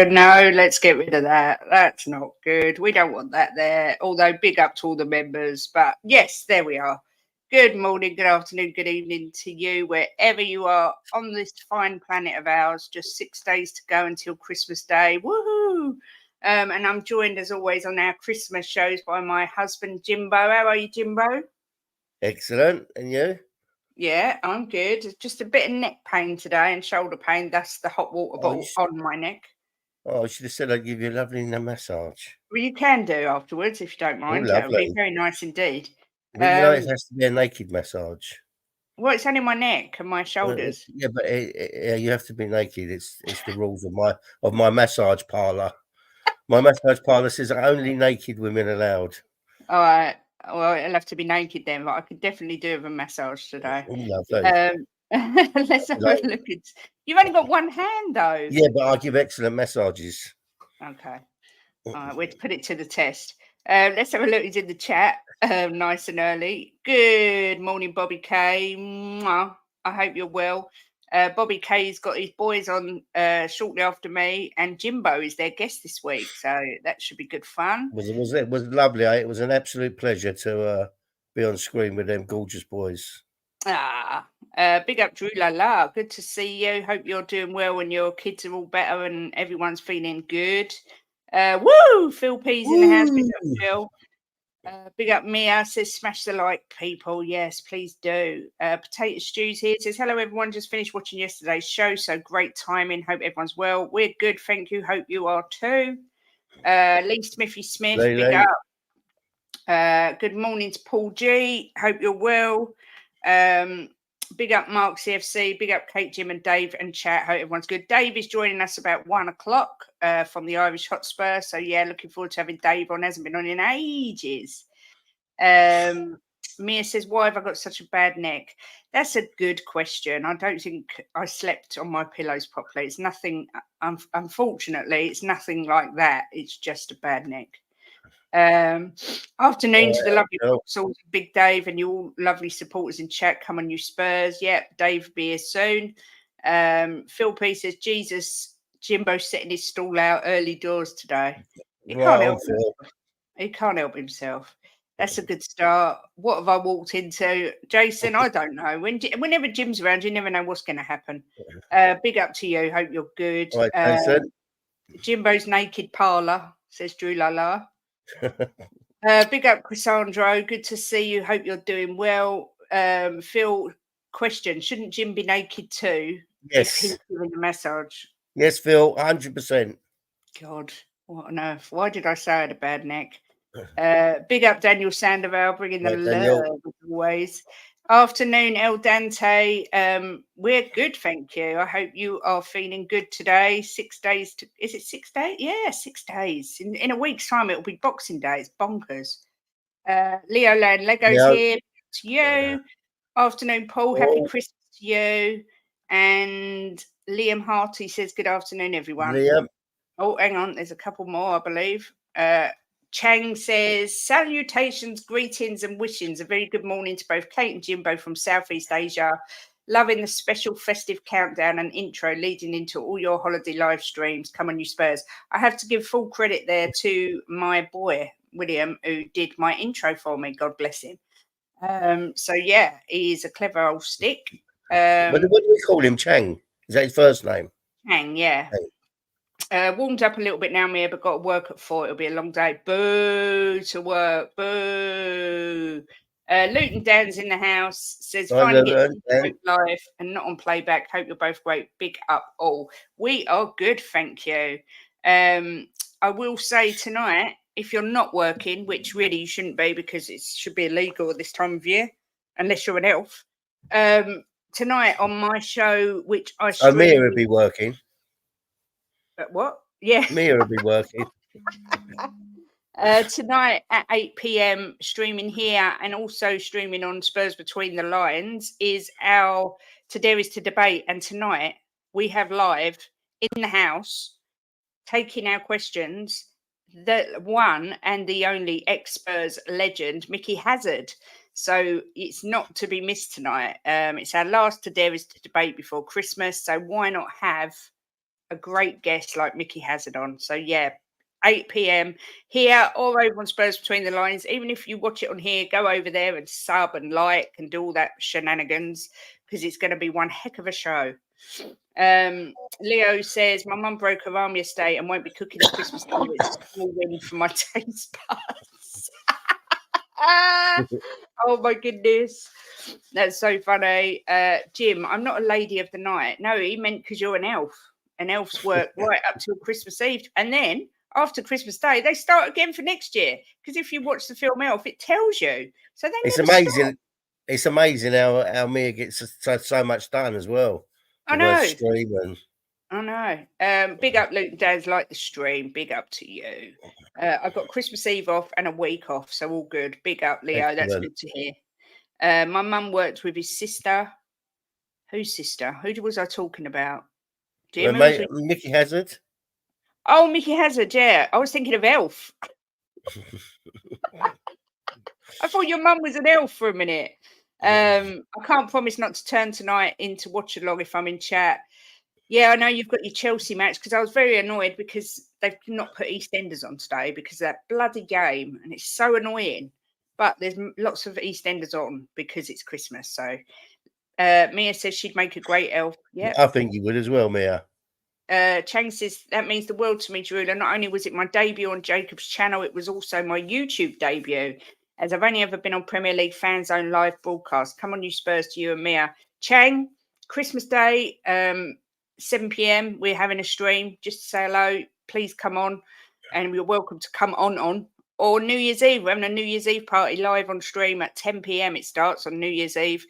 No, let's get rid of that. That's not good. We don't want that there. Although, big up to all the members. But yes, there we are. Good morning, good afternoon, good evening to you, wherever you are on this fine planet of ours. Just 6 days to go until Christmas Day. Woohoo! And I'm joined, as always, on our Christmas shows by my husband, Jimbo. How are you, Jimbo? Excellent. And you? Yeah, I'm good. Just a bit of neck pain today and shoulder pain. That's the hot water bottle on my neck. I should have said I'd give you a lovely massage. Well, you can do afterwards if you don't mind. That would be very nice indeed. But it has to be a naked massage. Well, it's only my neck and my shoulders. Yeah, but you have to be naked. It's the rules of my massage parlour. My massage parlour says only naked women allowed. All right. Well, it'll have to be naked then, but I could definitely do with a massage today. Lovely. Let's have a look at. You've only got one hand though. Yeah, but I give excellent massages. Okay. All right, we'll put it to the test. Let's have a look. He's in the chat, nice and early. Good morning, Bobby K. Mwah. I hope you're well. Bobby K's got his boys on shortly after me, and Jimbo is their guest this week, so that should be good fun. It was lovely. It was an absolute pleasure to be on screen with them gorgeous boys. Big up Drew La. Good to see you. Hope you're doing well and your kids are all better and everyone's feeling good. Woo! Phil P's in the house. Big up Phil. Big up Mia says smash the like, people. Yes, please do. Potato Stews here says hello everyone, just finished watching yesterday's show, so great timing. Hope everyone's well. We're good, thank you. Hope you are too. Lee Smithy Smith, big up. Good morning to Paul G. Hope you're well. Big up Mark CFC, big up Kate, Jim and Dave and chat. Hope everyone's good. Dave is joining us about 1 o'clock from the Irish Hotspur. So yeah, looking forward to having Dave on. Hasn't been on in ages. Mia says, why have I got such a bad neck? That's a good question. I don't think I slept on my pillows properly. It's nothing, unfortunately, it's nothing like that. It's just a bad neck. Afternoon to the lovely Vauxhalls, Big Dave, and you all lovely supporters in chat. Come on, you Spurs. Yep, Dave be here soon. Phil P says, Jesus, Jimbo setting his stall out early doors today. He can't help himself. He can't help himself. That's a good start. What have I walked into? Jason, I don't know. Whenever Jim's around, you never know what's going to happen. Big up to you. Hope you're good. Right, Jimbo's naked parlour, says Drew Lala. Big up Chrysandro, good to see you. Hope you're doing well. Phil, question, shouldn't Jim be naked too? Yes. If he's giving a massage? Yes, Phil, 100%. God, what on earth? Why did I say I had a bad neck? Big up Daniel Sandoval, bringing the love as always. Afternoon, El Dante. We're good, thank you. I hope you are feeling good today. 6 days to, is it 6 days? Yeah, 6 days. In a week's time, it'll be Boxing Day. It's bonkers. Leo Land Legos here to you. Afternoon, Paul. Happy Christmas to you. And Liam Harty says, good afternoon, everyone. Liam. Oh, hang on. There's a couple more, I believe. Chang says, salutations, greetings and wishings. A very good morning to both Kate and Jimbo from Southeast Asia. Loving the special festive countdown and intro leading into all your holiday live streams. Come on, you Spurs. I have to give full credit there to my boy, William, who did my intro for me. God bless him. So, yeah, he's a clever old stick. What do we call him? Chang? Is that his first name? Chang, yeah. Warmed up a little bit now, Mia, but got to work at 4. It'll be a long day. Boo to work. Boo. Luton Dan's in the house. Says, finally get live and not on playback. Hope you're both great. Big up all. We are good, thank you. I will say tonight, if you're not working, which really you shouldn't be because it should be illegal at this time of year, unless you're an elf. Tonight on my show, which I stream... Mia will be working. What? Yeah. Mia will be working. Tonight at 8 p.m, streaming here and also streaming on Spurs Between the Lines is our Today is to Debate. And tonight we have live in the house taking our questions the one and the only ex-Spurs legend, Mickey Hazard. So it's not to be missed tonight. It's our last Today is to Debate before Christmas. So why not have a great guest like Mickey Hazard on. So yeah, 8 p.m. here or over on Spurs Between the Lines. Even if you watch it on here, go over there and sub and like and do all that shenanigans because it's going to be one heck of a show. Leo says, my mum broke her arm yesterday and won't be cooking at Christmas Day. It's a small win for my taste buds. Oh my goodness. That's so funny. Jim, I'm not a lady of the night. No, he meant because you're an elf. And elves work right up till Christmas Eve. And then after Christmas Day, they start again for next year. Because if you watch the film Elf, it tells you. So they it's never amazing. stop. It's amazing how Mia gets so much done as well. I know. Streaming. I know. Big up, Luke and Dad's like the stream. Big up to you. I've got Christmas Eve off and a week off, so all good. Big up, Leo. Excellent. That's good to hear. My mum worked with his sister. Whose sister? Who was I talking about? Jim? Mickey Hazard. Oh, Mickey Hazard, yeah. I was thinking of Elf. I thought your mum was an elf for a minute. I can't promise not to turn tonight into watch along if I'm in chat. Yeah, I know you've got your Chelsea match because I was very annoyed because they've not put EastEnders on today because of that bloody game, and it's so annoying. But there's lots of EastEnders on because it's Christmas. So Mia says she'd make a great elf. Yeah, I think you would as well, Mia. Chang says that means the world to me, Drew. Not only was it my debut on Jacob's channel, it was also my YouTube debut, as I've only ever been on Premier League Fan Zone live broadcast. Come on, you Spurs, to you and Mia. Chang, Christmas Day, 7 p.m. We're having a stream just to say hello. Please come on, and you're welcome to come on. Or New Year's Eve, we're having a New Year's Eve party live on stream at 10 p.m. It starts on New Year's Eve.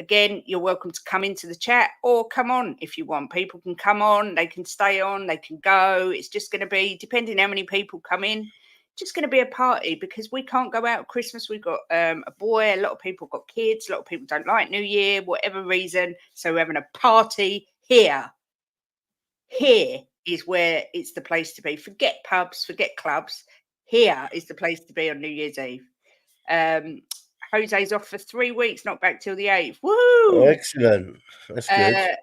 Again, you're welcome to come into the chat or come on if you want. People can come on, they can stay on, they can go. It's just going to be, depending how many people come in, just going to be a party because we can't go out at Christmas. We've got a boy, a lot of people got kids, a lot of people don't like New Year, whatever reason. So we're having a party here. Here is where it's the place to be. Forget pubs, forget clubs. Here is the place to be on New Year's Eve. Jose's off for 3 weeks, not back till the 8th. Woo! Oh, excellent. That's good.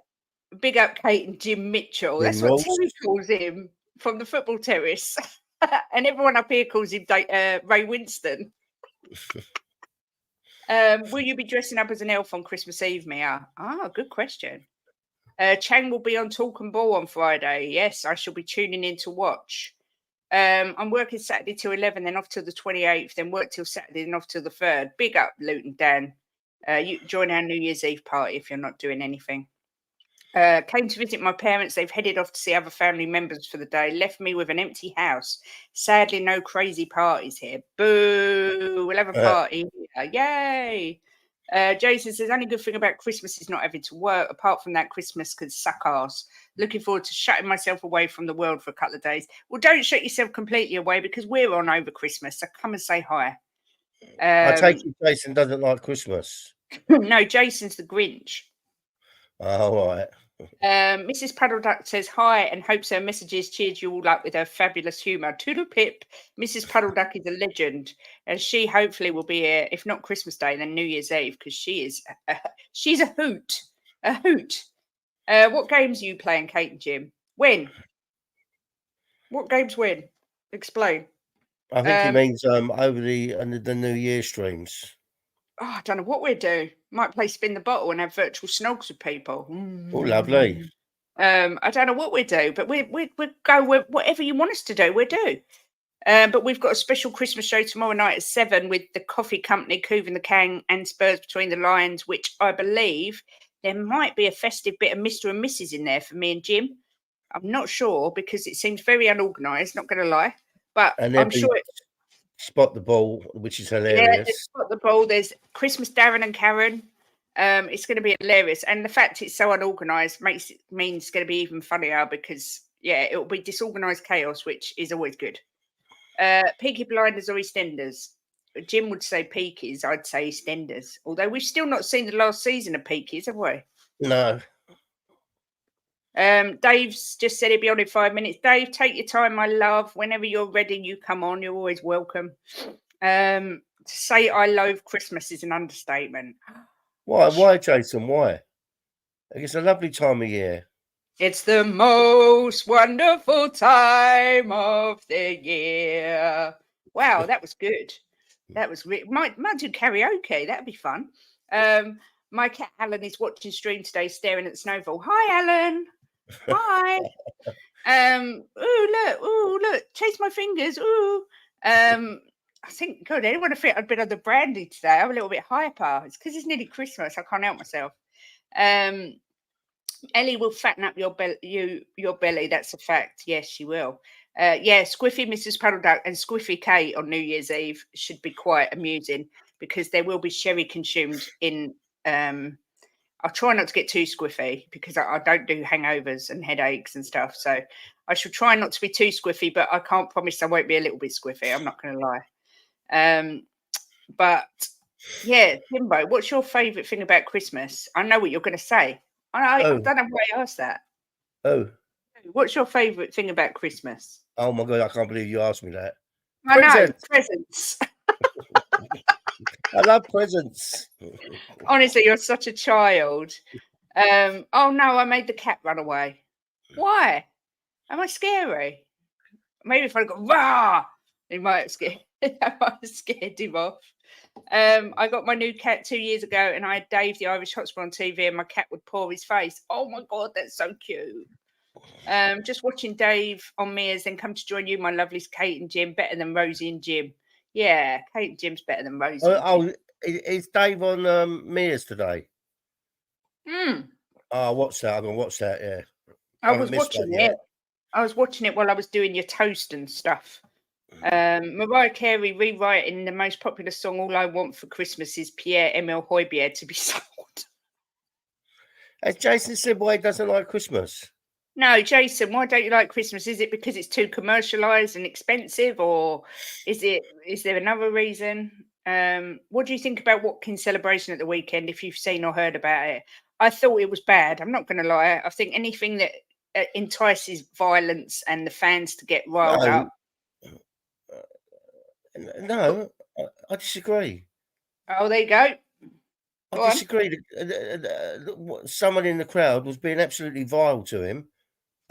Big up Kate and Jim Mitchell. That's what Terry calls him from the football terrace. And everyone up here calls him Ray Winston. Will you be dressing up as an elf on Christmas Eve, Mia? Good question. Chang will be on Talk and Ball on Friday. Yes, I shall be tuning in to watch. I'm working Saturday till 11, then off till the 28th, then work till Saturday, then off till the 3rd. Big up, Luton Dan. You join our New Year's Eve party if you're not doing anything. Came to visit my parents. They've headed off to see other family members for the day. Left me with an empty house. Sadly, no crazy parties here. Boo! We'll have a party. Yay! Jason says, only good thing about Christmas is not having to work. Apart from that, Christmas could suck ass. Looking forward to shutting myself away from the world for a couple of days. Well, don't shut yourself completely away because we're on over Christmas. So come and say hi. I take it Jason doesn't like Christmas. No, Jason's the Grinch. Oh, all right. Mrs. Puddle Duck says hi and hopes her messages cheered you all up with her fabulous humour. Toodle pip. Mrs. Puddle Duck is a legend, and she hopefully will be here, if not Christmas Day, then New Year's Eve, because she's a hoot. A hoot. What games are you playing, Kate and Jim? When? What games when? Explain. I think it means over the New Year streams. Oh, I don't know what we'll do. Might play spin the bottle and have virtual snogs with people. Oh, lovely. I don't know what we do, but we go with whatever you want us to do, we'll do. But we've got a special Christmas show tomorrow night at 7 with the coffee company, Coov and the Kang and Spurs Between the Lines, which I believe there might be a festive bit of Mr. and Mrs. in there for me and Jim. I'm not sure because it seems very unorganised, not going to lie. But I'm sure Spot the Ball, which is hilarious. Yeah, there's Spot the Ball. There's Christmas Darren and Karen. It's going to be hilarious. And the fact it's so unorganised means it's going to be even funnier because, yeah, it will be disorganised chaos, which is always good. Peaky Blinders or EastEnders? Jim would say Peakies. I'd say EastEnders. Although we've still not seen the last season of Peakies, have we? No. Dave's just said he'd be on in 5 minutes. Dave, take your time, my love. Whenever you're ready, you come on. You're always welcome. To say I loathe Christmas is an understatement. Why, Jason? Why? It's a lovely time of year. It's the most wonderful time of the year. Wow, that was good. That was might do karaoke. That'd be fun. My cat Alan is watching stream today, staring at the snowfall. Hi, Alan. Hi. Ooh, look, chase my fingers. Ooh. I think, God, anyone would have thought I'd been on the brandy today. I'm a little bit hyper. It's because it's nearly Christmas. I can't help myself. Ellie will fatten up your belly. That's a fact. Yes, she will. Yeah, Squiffy Mrs. Puddle Duck and Squiffy Kate on New Year's Eve should be quite amusing because there will be sherry consumed in. I'll try not to get too squiffy because I don't do hangovers and headaches and stuff. So I should try not to be too squiffy, but I can't promise I won't be a little bit squiffy. I'm not going to lie. But yeah, Jimbo, what's your favourite thing about Christmas? I know what you're going to say. I don't know why I asked that. Oh. What's your favourite thing about Christmas? Oh my God, I can't believe you asked me that. I know, presents. I love presents. Honestly, you're such a child. Oh no, I made the cat run away. Why? Am I scary? Maybe if I go rah, he might have scared. I might have scared him off. I got my new cat 2 years ago, and I had Dave the Irish Hotspur on TV, and my cat would paw his face. Oh my God, that's so cute. Just watching Dave on Mia's, then come to join you, my lovelies Kate and Jim, better than Rosie and Jim. Yeah, Kate and Jim's better than Rosie. Is Dave on Mia's today? Oh, what's that? I'm gonna watch that. Yeah, I was watching it. I was watching it while I was doing your toast and stuff. Mariah Carey rewriting the most popular song, "All I Want for Christmas Is Pierre-Emile Højbjerg" to be sold. Has Jason said why he doesn't like Christmas? No, Jason, why don't you like Christmas? Is it because it's too commercialised and expensive, or is there another reason? What do you think about Watkins' celebration at the weekend, if you've seen or heard about it? I thought it was bad. I'm not going to lie. I think anything that entices violence and the fans to get riled up. No, I disagree. Oh, there you go. I disagree. Someone in the crowd was being absolutely vile to him.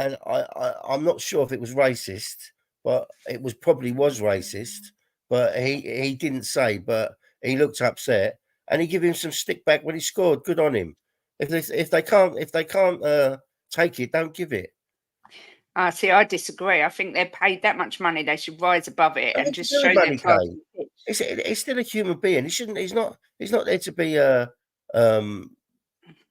And I'm not sure if it was racist, but it probably was racist. But he didn't say, but he looked upset, and he gave him some stick back when he scored. Good on him. If they can't take it, don't give it. See, I disagree. I think they're paid that much money; they should rise above it and just show their class. He's still a human being. He's not there to be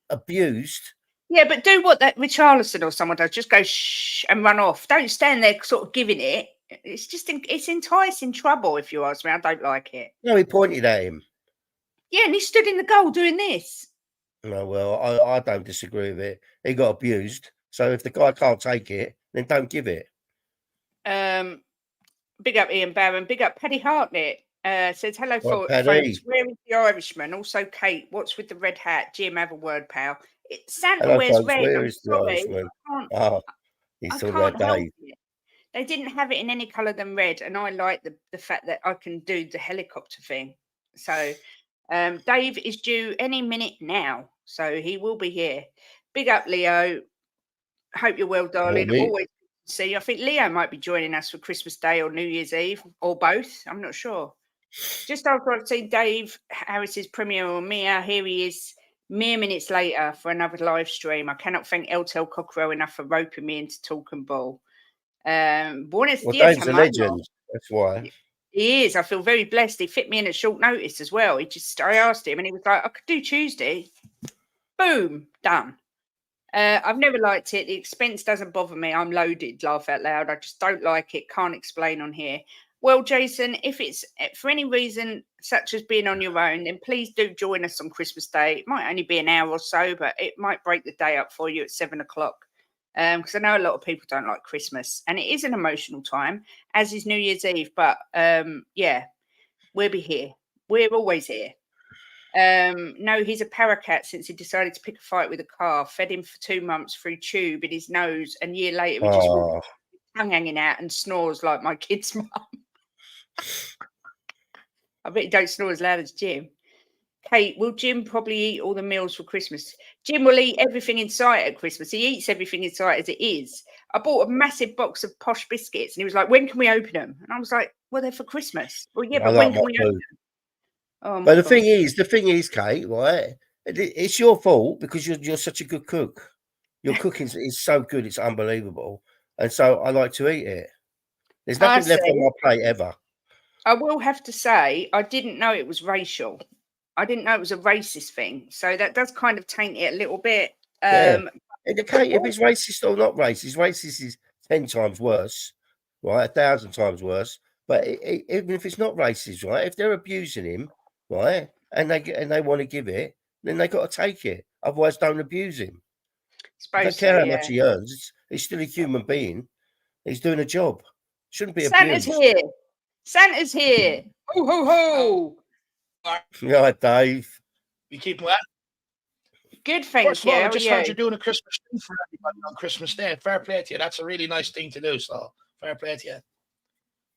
abused. Yeah, but do what that Richarlison or someone does. Just go shh and run off. Don't stand there sort of giving it. It's enticing trouble, if you ask me. I don't like it. No, he pointed at him. Yeah, and he stood in the goal doing this. No, well, I don't disagree with it. He got abused. So if the guy can't take it, then don't give it. Big up Ian Barron. Big up Paddy Hartnett. Says, hello, folks. Where is the Irishman? Also, Kate, what's with the red hat? Jim, have a word, pal. Santa wears red. Where is the Irishman? He saw that Dave. They didn't have it in any colour than red, and I like the fact that I can do the helicopter thing. So Dave is due any minute now, so he will be here. Big up, Leo. Hope you're well, darling. Always good to see you. I think Leo might be joining us for Christmas Day or New Year's Eve, or both. I'm not sure. Just after I've seen Dave Harris's premiere on Mia, here he is mere minutes later for another live stream. I cannot thank Eltel Cockrell enough for roping me into talking ball. Buenos dias, Dave's a legend. That's why. He is. I feel very blessed. He fit me in at short notice as well. I asked him and he was like, I could do Tuesday. Boom, done. I've never liked it. The expense doesn't bother me. I'm loaded, laugh out loud. I just don't like it. Can't explain on here. Well, Jason, if it's for any reason such as being on your own, then please do join us on Christmas Day. It might only be an hour or so, but it might break the day up for you at 7 o'clock. Because I know a lot of people don't like Christmas, and it is an emotional time, as is New Year's Eve. But yeah, we'll be here. We're always here. No, he's a paracat since he decided to pick a fight with a car. Fed him for 2 months through tube in his nose, and a year later he just walks with his tongue hanging out and snores like my kid's mum. I bet he don't snore as loud as Jim. Kate, will Jim probably eat all the meals for Christmas? Jim will eat everything in sight at Christmas. He eats everything in sight as it is. I bought a massive box of posh biscuits and he was like, when can we open them? And I was like, well, they're for Christmas. Well, yeah, I but like when my can we open food. them? Oh But my God. the thing is, Kate, right? It's your fault because you're such a good cook. Your cooking is so good, it's unbelievable, and so I like to eat it. There's I nothing left on see. my plate ever. I will have to say, I didn't know it was racial. I didn't know it was a racist thing. So that does kind of taint it a little bit. Yeah. Kate, if Oh, it's racist or not racist is 10 times worse, right? 1,000 times worse. But even if it's not racist, right? If they're abusing him, right, and they want to give it, then they got to take it. Otherwise, don't abuse him. I don't suppose so, care how much yeah. he earns. He's still a human being. He's doing a job. Shouldn't be Santa's abused. here. Santa's here. Ho, ho, ho. Right, Dave. You keep well. Good, First thank of you. all, I How are just heard you? you're doing a Christmas thing for everybody on Christmas Day. Fair play to you. That's a really nice thing to do. So fair play to you.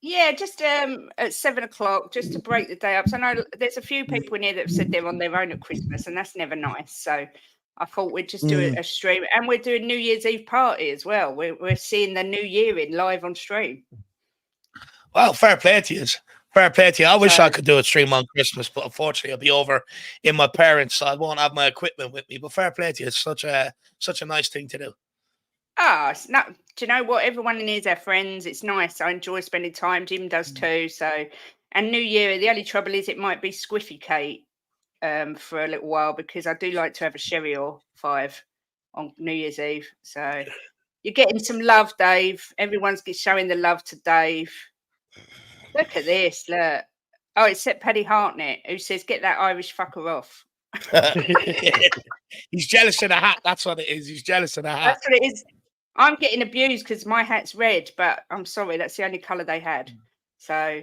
Yeah, just at 7 o'clock, just to break the day up. So I know there's a few people in here that have said they're on their own at Christmas, and that's never nice. So I thought we'd just do a stream, and we're doing New Year's Eve party as well. We're seeing the New Year in live on stream. Well, fair play to you. Fair play to you. I wish So- I could do a stream on Christmas, but unfortunately, I'll be over in my parents', so I won't have my equipment with me. But fair play to you. It's such a nice thing to do. It's not. Do you know what? Everyone in here is our friends. It's nice. I enjoy spending time. Jim does too. So, and New Year. The only trouble is it might be squiffy, Kate, for a little while because I do like to have a sherry or 5 on New Year's Eve. So, you're getting some love, Dave. Everyone's showing the love to Dave. Look at this. Look. Oh, except Paddy Hartnett, who says, "Get that Irish fucker off." He's jealous of the hat. That's what it is. He's jealous of the hat. That's what it is. I'm getting abused because my hat's red, but I'm sorry, that's the only colour they had. So,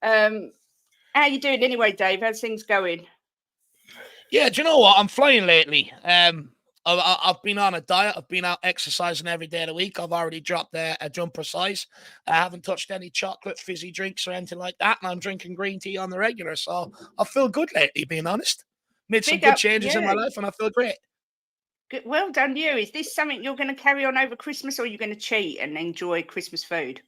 how you doing anyway, Dave? How's things going? Yeah, do you know what? I'm flying lately. I've been on a diet. I've been out exercising every day of the week. I've already dropped a jumper size. I haven't touched any chocolate, fizzy drinks or anything like that, and I'm drinking green tea on the regular. So I feel good lately, being honest. Made some good changes in my life, and I feel great. Good, well done, you. Is this something you're going to carry on over Christmas, or are you going to cheat and enjoy Christmas food?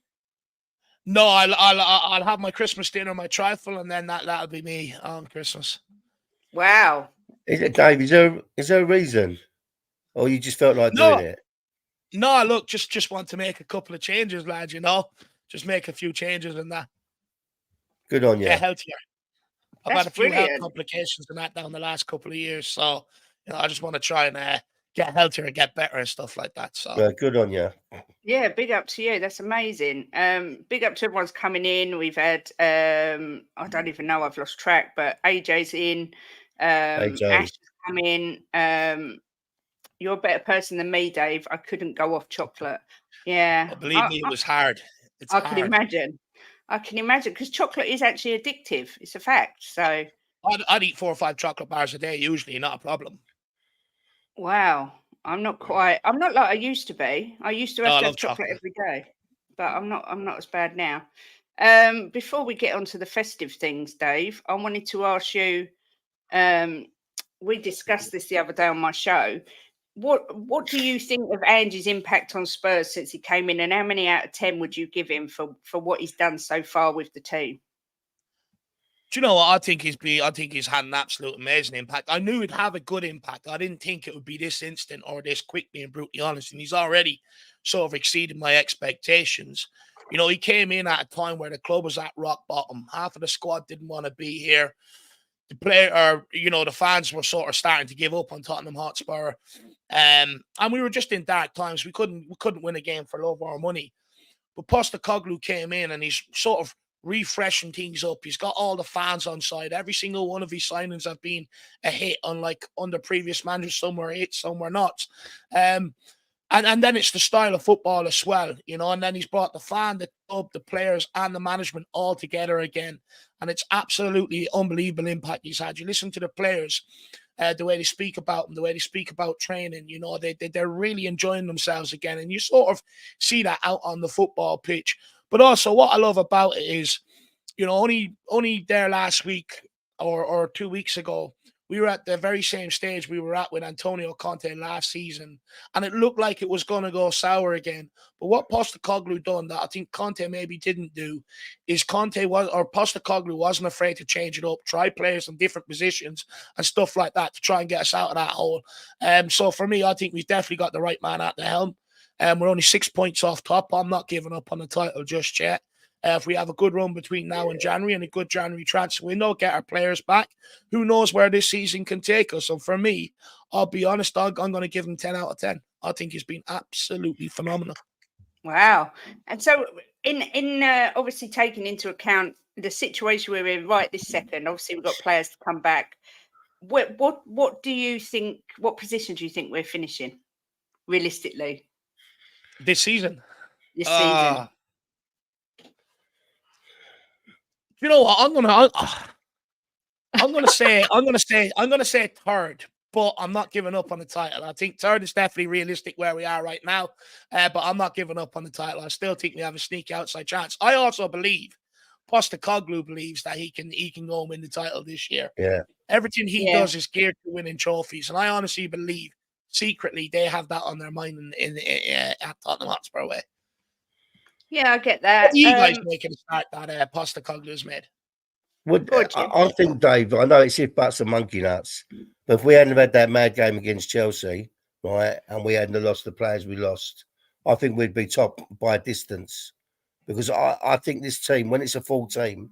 No, I'll have my Christmas dinner, my trifle, and then that'll be me on Christmas. Wow. Is it, Dave? Is there a reason, or you just felt like doing it? No, look, just want to make a couple of changes, lads. You know, just make a few changes and that. Good on you. Get healthier. I've That's had a few brilliant. health complications and that down the last couple of years, so I just want to try and get healthier and get better and stuff like that. So good on you. Yeah, big up to you. That's amazing. Big up to everyone's coming in. We've had I don't even know, I've lost track, but AJ's in. AJ. Ash has come in. You're a better person than me, Dave. I couldn't go off chocolate. Yeah. Well, believe me, it was hard. It's hard. Can imagine. I can imagine because chocolate is actually addictive. It's a fact. So I'd eat 4 or 5 chocolate bars a day, usually, not a problem. Wow. I'm not like I used to be. I used to have chocolate every day, but I'm not as bad now. Before we get onto the festive things, Dave, I wanted to ask you, we discussed this the other day on my show. What do you think of Ange's impact on Spurs since he came in, and how many out of 10 would you give him for what he's done so far with the team? Do you know what? I think he's had an absolute amazing impact. I knew he'd have a good impact. I didn't think it would be this instant or this quick, being brutally honest. And he's already sort of exceeded my expectations. He came in at a time where the club was at rock bottom. Half of the squad didn't want to be here. The fans were sort of starting to give up on Tottenham Hotspur. And we were just in dark times. We couldn't win a game for love or money. But Postecoglou came in and he's sort of refreshing things up. He's got all the fans on side. Every single one of his signings have been a hit, unlike under previous managers. Some were hits, some were not. And then it's the style of football as well, and then he's brought the fan, the club, the players and the management all together again. And it's absolutely unbelievable impact he's had. You listen to the players, the way they speak about him, the way they speak about training, they're really enjoying themselves again. And you sort of see that out on the football pitch. But also what I love about it is, only there last week or 2 weeks ago, we were at the very same stage we were at with Antonio Conte last season, and it looked like it was going to go sour again. But what Postecoglou done that I think Conte maybe didn't do is Postecoglou wasn't afraid to change it up, try players in different positions and stuff like that to try and get us out of that hole. So for me, I think we've definitely got the right man at the helm. We're only 6 points off top. I'm not giving up on the title just yet. If we have a good run between now and January and a good January transfer window, get our players back, who knows where this season can take us. So for me, I'll be honest, I'm going to give him 10 out of 10. I think he's been absolutely phenomenal. Wow. And so in obviously taking into account the situation we're in right this second, obviously we've got players to come back. What do you think, what position do you think we're finishing realistically This season? this season? You know what? I'm gonna say third, but I'm not giving up on the title. I think third is definitely realistic where we are right now, but I'm not giving up on the title. I still think we have a sneaky outside chance. I also believe Postecoglou believes that he can go and win the title this year. Yeah. Everything he does is geared to winning trophies, and I honestly believe secretly they have that on their mind at Tottenham Hotspur way. Yeah, I get that. What do you guys make of the start that Postecoglou's made? I think, Dave, I know it's if buts and monkey nuts, but if we hadn't had that mad game against Chelsea, right, and we hadn't lost the players we lost, I think we'd be top by a distance. Because I think this team, when it's a full team,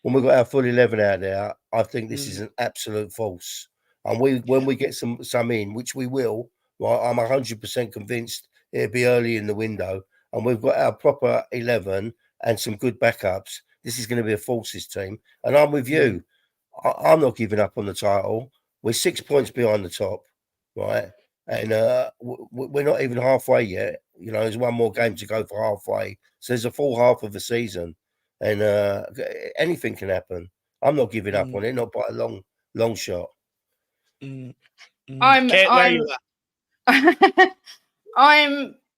when we've got our full 11 out there, I think this is an absolute force. And when we get some in, which we will, right, I'm 100% convinced it'll be early in the window, and we've got our proper 11 and some good backups. This is going to be a forces team. And I'm with you. I'm not giving up on the title. We're 6 points behind the top, right? And we're not even halfway yet. You know, there's one more game to go for halfway. So there's a full half of the season. And anything can happen. I'm not giving up on it, not by a long shot. Kate, where are you at?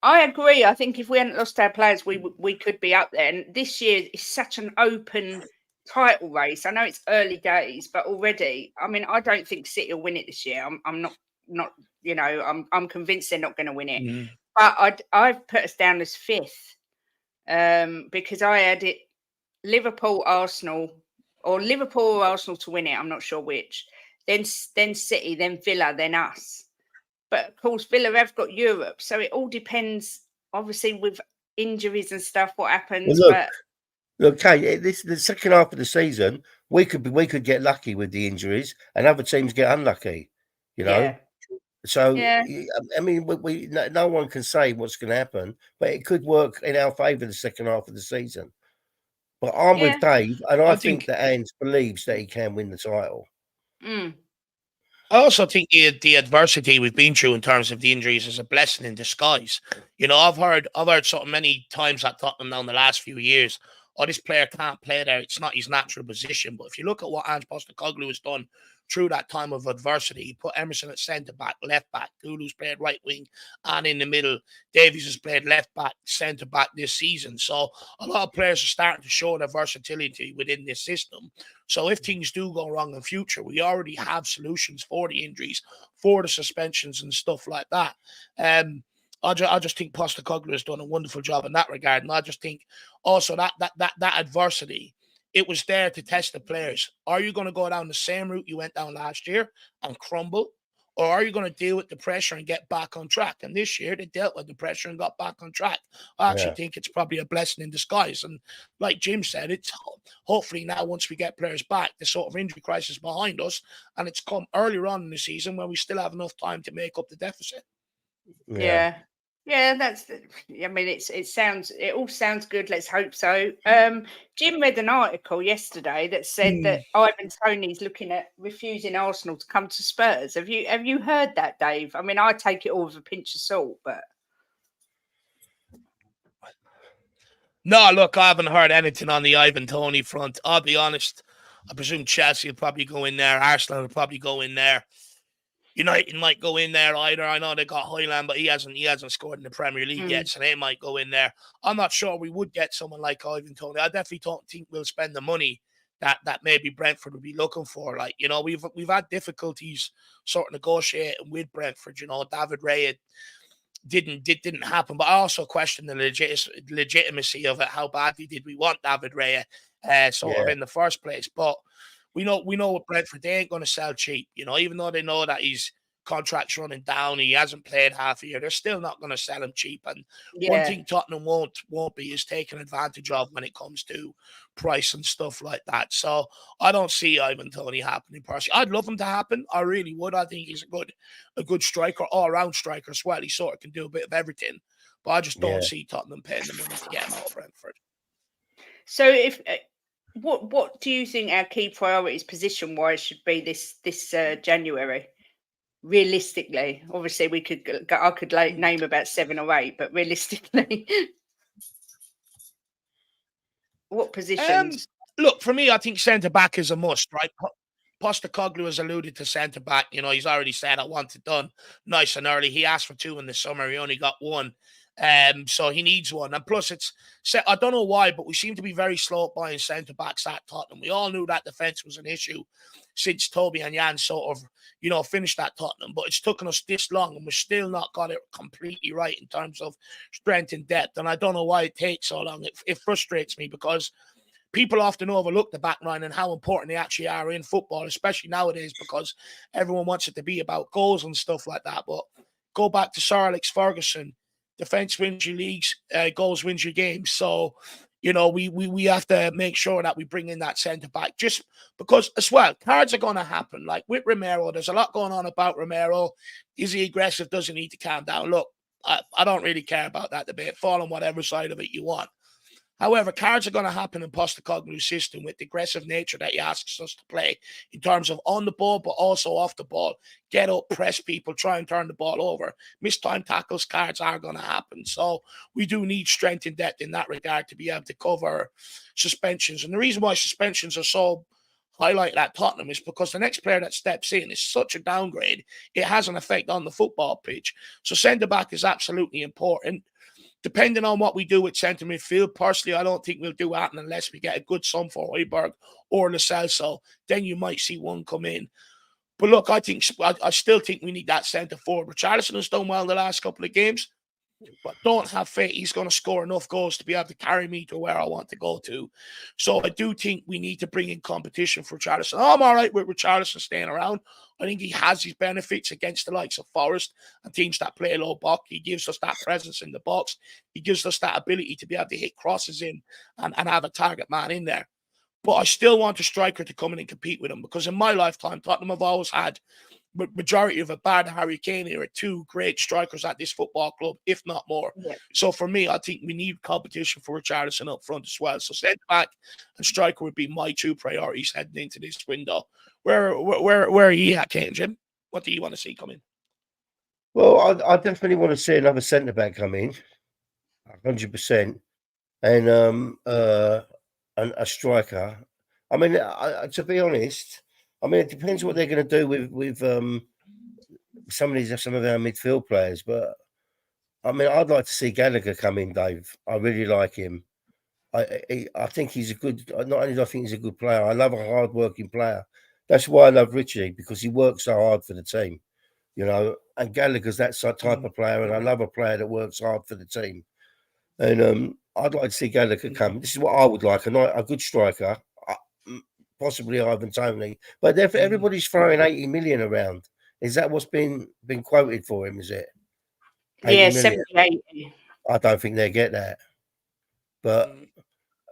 I agree. I think if we hadn't lost our players, we could be up there. And this year is such an open title race. I know it's early days, but already, I mean, I don't think City will win it this year. I'm not. You know, I'm convinced they're not going to win it. But I've put us down as fifth because I had it Liverpool, Arsenal to win it. I'm not sure which. Then City, then Villa, then us. But of course, Villa have got Europe, so it all depends. Obviously, with injuries and stuff, what happens. Well, look, Kate, the second half of the season, we could get lucky with the injuries, and other teams get unlucky. You know. Yeah. So I mean, no one can say what's going to happen, but it could work in our favour the second half of the season. But I'm with Dave, and I think that Ange believes that he can win the title. I also think the adversity we've been through in terms of the injuries is a blessing in disguise. You know, I've heard so many times at Tottenham now in the last few years, this player can't play there. It's not his natural position. But if you look at what Ange Postecoglou has done through that time of adversity, he put Emerson at centre back, left back, Gulu's played right wing, and in the middle, Davies has played left back, centre back this season. So a lot of players are starting to show their versatility within this system. So if things do go wrong in future, we already have solutions for the injuries, for the suspensions and stuff like that. I just think Postecoglou has done a wonderful job in that regard, and I just think also that adversity, it was there to test the players. Are you going to go down the same route you went down last year and crumble? Or are you going to deal with the pressure and get back on track? And this year, they dealt with the pressure and got back on track. I actually think it's probably a blessing in disguise. And like Jim said, it's hopefully now, once we get players back, the sort of injury crisis behind us, and it's come earlier on in the season when we still have enough time to make up the deficit. Yeah, that's. I mean, it all sounds good. Let's hope so. Jim read an article yesterday that said that Ivan Toney's looking at refusing Arsenal to come to Spurs. Have you heard that, Dave? I mean, I take it all with a pinch of salt, but no, look, I haven't heard anything on the Ivan Toney front. I'll be honest. I presume Chelsea will probably go in there. Arsenal will probably go in there. United might go in there either. I know they got Højlund, but he hasn't scored in the Premier League yet, so they might go in there. I'm not sure we would get someone like Ivan Toney. I definitely don't think we'll spend the money that maybe Brentford would be looking for. Like, we've had difficulties sort of negotiating with Brentford. David Raya didn't happen, but I also question the legitimacy of it. How badly did we want David Raya sort of in the first place? But we know with Brentford, they ain't going to sell cheap. Even though they know that his contract's running down, he hasn't played half a year, they're still not going to sell him cheap. And one thing Tottenham won't be is taken advantage of when it comes to price and stuff like that. So I don't see Ivan Toney happening personally. I'd love him to happen. I really would. I think he's a good striker, all-around striker as well. He sort of can do a bit of everything. But I just don't see Tottenham paying the money to get him out of Brentford. So if what do you think our key priorities position-wise should be this January? Realistically, obviously I could name about 7 or 8, but realistically, what positions? Look, for me, I think centre back is a must, right? Postecoglou has alluded to centre back. He's already said I want it done nice and early. He asked for 2 in the summer. He only got 1. So he needs one. And plus, I don't know why, but we seem to be very slow at buying centre backs at Tottenham. We all knew that defence was an issue since Toby and Jan sort of, finished at Tottenham. But it's taken us this long, and we've still not got it completely right in terms of strength and depth. And I don't know why it takes so long. It frustrates me because people often overlook the back line and how important they actually are in football, especially nowadays, because everyone wants it to be about goals and stuff like that. But go back to Sir Alex Ferguson. Defense wins your leagues, goals wins your games. So, we have to make sure that we bring in that centre back, just because as well, cards are going to happen. Like with Romero, there's a lot going on about Romero. Is he aggressive? Does he need to calm down? Look, I don't really care about that debate. Fall on whatever side of it you want. However, cards are going to happen in Postecoglou's system with the aggressive nature that he asks us to play in terms of on the ball, but also off the ball. Get up, press people, try and turn the ball over. Mistime tackles, cards are going to happen. So we do need strength and depth in that regard to be able to cover suspensions. And the reason why suspensions are so highlighted at Tottenham is because the next player that steps in is such a downgrade, it has an effect on the football pitch. So centre-back is absolutely important. Depending on what we do with centre midfield, personally, I don't think we'll do that unless we get a good sum for Højbjerg or Lo Celso. Then you might see one come in. But look, I still think we need that centre forward. Richarlison has done well in the last couple of games, but don't have faith he's going to score enough goals to be able to carry me to where I want to go to. So I do think we need to bring in competition for Richarlison. I'm all right with Richarlison staying around. I think he has his benefits against the likes of Forest and teams that play low block. He gives us that presence in the box. He gives us that ability to be able to hit crosses in and have a target man in there. But I still want a striker to come in and compete with him, because in my lifetime, Tottenham have always had majority of it, bar the Harry Kane era, 2 great strikers at this football club, if not more. Yeah. So for me, I think we need competition for Richarlison up front as well. So centre back and striker would be my 2 priorities heading into this window. Where are you at, Kane, Jim? What do you want to see come in? Well, I definitely want to see another centre back come in, 100%, and a striker. I mean, to be honest, I mean, it depends what they're going to do with some of our midfield players. But I mean, I'd like to see Gallagher come in, Dave. I really like him. I think he's a good. Not only do I think he's a good player, I love a hard-working player. That's why I love Richie, because he works so hard for the team, And Gallagher's that type of player, and I love a player that works hard for the team. And I'd like to see Gallagher come. This is what I would like: a good striker, possibly Ivan Toney. But everybody's throwing 80 million around. Is that what's been quoted for him? Is it? 80 million? 70, I don't think they get that. But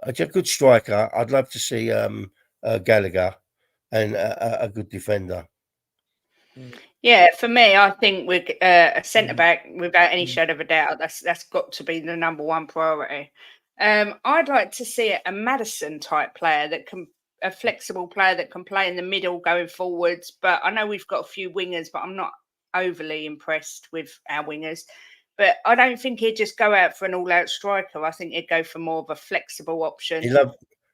a good striker. I'd love to see Gallagher and a good defender. Yeah, for me, I think we're a centre back without any shadow of a doubt. That's got to be the number 1 priority. I'd like to see a Maddison type player a flexible player that can play in the middle going forwards. But I know we've got a few wingers, but I'm not overly impressed with our wingers. But I don't think he'd just go out for an all-out striker. I think he'd go for more of a flexible option.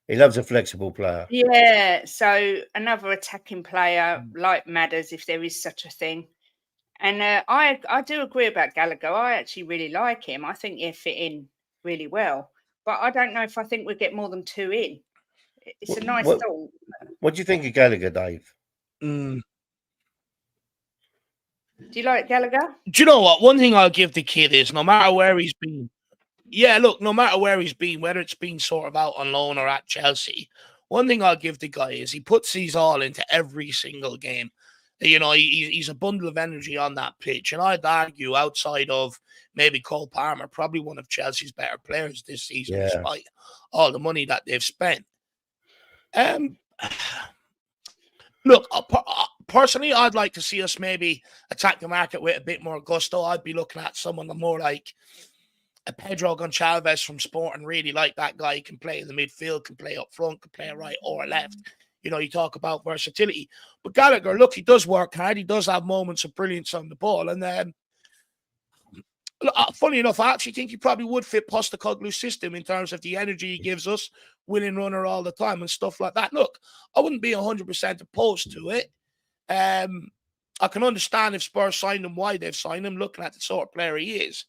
He loves a flexible player. Yeah, so another attacking player like Madders, if there is such a thing. And I do agree about Gallagher. I actually really like him. I think he'll fit in really well. But I don't know if I think we'll get more than 2 in. It's a nice What, thought. what do you think of Gallagher, Dave? Mm. Do you like Gallagher? Do you know what? One thing I'll give the kid is no matter where he's been, no matter where he's been, whether it's been sort of out on loan or at Chelsea, one thing I'll give the guy is he puts his all into every single game. You know, he's a bundle of energy on that pitch. And I'd argue outside of maybe Cole Palmer, probably one of Chelsea's better players this season, despite all the money that they've spent. Look, personally, I'd like to see us maybe attack the market with a bit more gusto. I'd be looking at someone more like a Pedro Gonçalves from Sporting. Really like that guy. He can play in the midfield, can play up front, can play right or left. You know, you talk about versatility. But Gallagher, look, he does work hard. He does have moments of brilliance on the ball. And funny enough, I actually think he probably would fit Postecoglou's system in terms of the energy he gives us, winning runner all the time and stuff like that. Look, I wouldn't be 100% opposed to it. I can understand if Spurs signed him, why they've signed him, looking at the sort of player he is.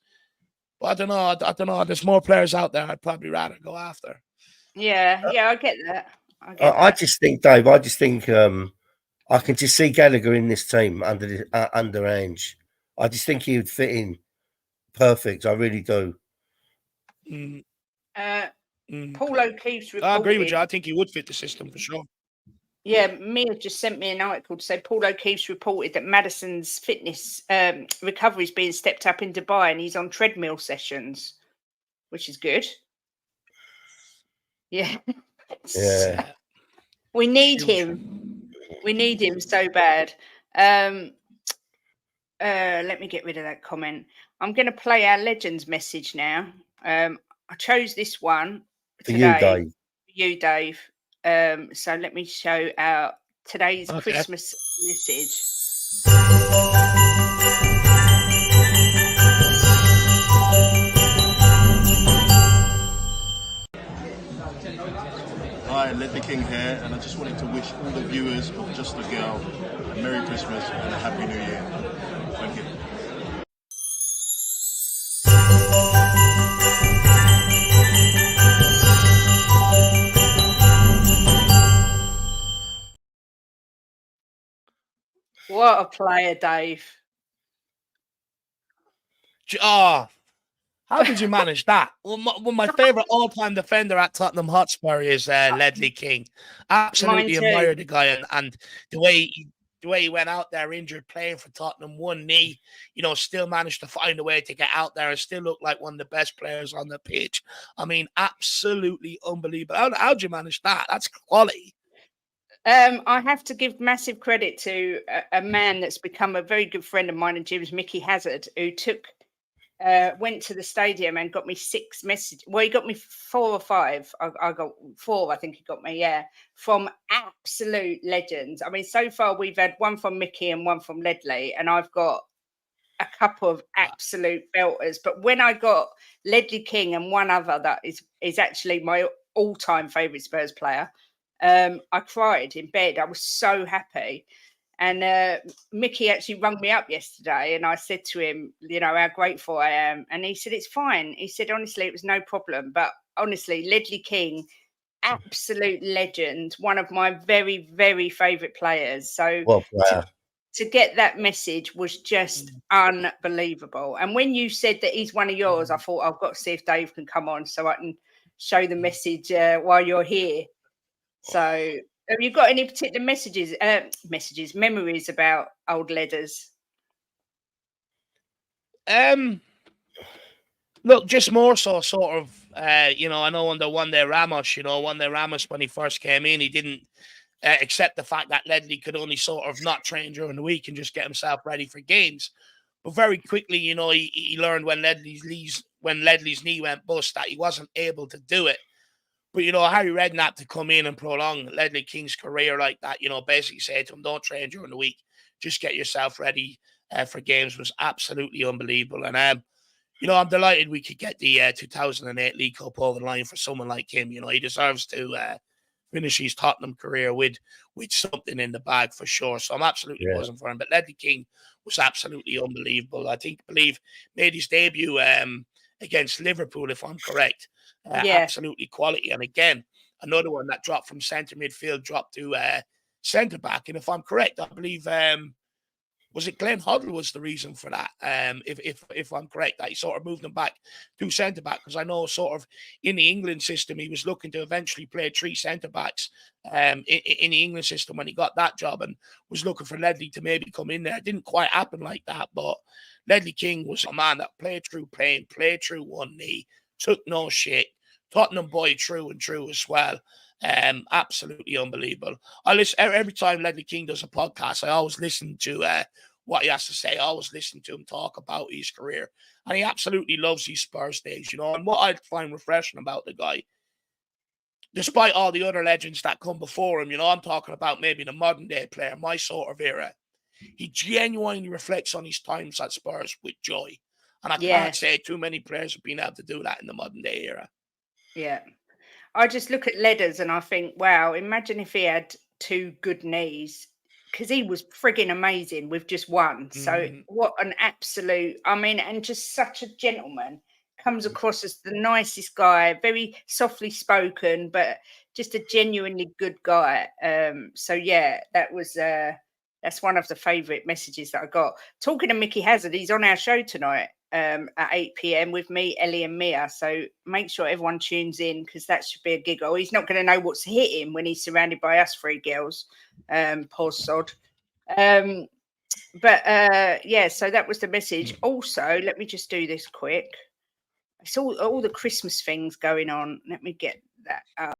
But I don't know. There's more players out there I'd probably rather go after. Yeah, I get that. I just think, Dave, I can just see Gallagher in this team under Ange. I just think he would fit in perfect. I really do. Paul O'Keefe's reported. I agree with you. I think he would fit the system for sure. Yeah, Mia just sent me an article to say Paul O'Keefe's reported that Maddison's fitness recovery is being stepped up in Dubai and he's on treadmill sessions, which is good. Yeah. Yeah. We need him. We need him so bad. Let me get rid of that comment. I'm going to play our Legends message now. I chose this one today. For you, Dave. So let me show our today's Christmas message. Hi, Ledley King here, and I just wanted to wish all the viewers of Just a Girl a Merry Christmas and a Happy New Year. Thank you. What a player, Dave. How did you manage that? Well, my favourite all-time defender at Tottenham Hotspur is Ledley King. Absolutely admire the guy, and the way he went out there injured, playing for Tottenham, one knee, still managed to find a way to get out there and still look like one of the best players on the pitch. I mean, absolutely unbelievable. How'd you manage that? That's quality. I have to give massive credit to a man that's become a very good friend of mine and Jim's, Mickey Hazard, who went to the stadium and got me 6 messages. Well, he got me 4 or 5. I got 4, I think he got me, from absolute legends. I mean, so far we've had one from Mickey and one from Ledley, and I've got a couple of absolute belters. But when I got Ledley King and one other that is actually my all-time favourite Spurs player, I cried in bed. I was so happy. And Mickey actually rung me up yesterday and I said to him, how grateful I am. And he said, it's fine. He said, honestly, it was no problem. But honestly, Ledley King, absolute legend, one of my very, very favourite players. So to get that message was just unbelievable. And when you said that he's one of yours, I thought I've got to see if Dave can come on so I can show the message while you're here. So have you got any particular memories about old leaders? Look, just more so sort of, I know under one day Ramos when he first came in, he didn't accept the fact that Ledley could only sort of not train during the week and just get himself ready for games. But very quickly, he learned when Ledley's knee went bust that he wasn't able to do it. But, Harry Redknapp to come in and prolong Ledley King's career like that, basically say to him, don't train during the week, just get yourself ready for games, was absolutely unbelievable. And, I'm delighted we could get the 2008 League Cup over the line for someone like him. He deserves to finish his Tottenham career with something in the bag for sure. So I'm absolutely buzzing for him. But Ledley King was absolutely unbelievable. I believe made his debut against Liverpool, if I'm correct. Absolutely quality. And again, Another one that dropped from centre midfield, dropped to centre back. And if I'm correct, I believe was it Glenn Hoddle was the reason for that? If I'm correct, that he sort of moved him back to centre back, because I know sort of in the England system he was looking to eventually play 3 centre backs in the England system when he got that job, and was looking for Ledley to maybe come in there. It didn't quite happen like that, but Ledley King was a man that played through pain, played through one knee, took no shit. Tottenham boy true and true as well. Absolutely unbelievable. I listen every time Ledley King does a podcast. I always listen to what he has to say. I always listen to him talk about his career, and he absolutely loves his Spurs days, you know. And what I find refreshing about the guy, despite all the other legends that come before him, you know, I'm talking about maybe the modern day player, my sort of era. He genuinely reflects on his times at Spurs with joy, and I can't say too many players have been able to do that in the modern day era. Yeah. I just look at Ledders and I think, wow, imagine if he had 2 good knees, because he was frigging amazing with just one. So what an absolute, I mean, and just such a gentleman, comes across as the nicest guy, very softly spoken, but just a genuinely good guy. So yeah, that was that's one of the favourite messages that I got. Talking to Mickey Hazard, he's on our show tonight. At 8 p.m. with me, Ellie and Mia. So make sure everyone tunes in, because that should be a giggle. He's not going to know what's hit him when he's surrounded by us 3 girls. Poor sod. Yeah, so that was the message. Also, let me just do this quick. It's all the Christmas things going on. Let me get that up.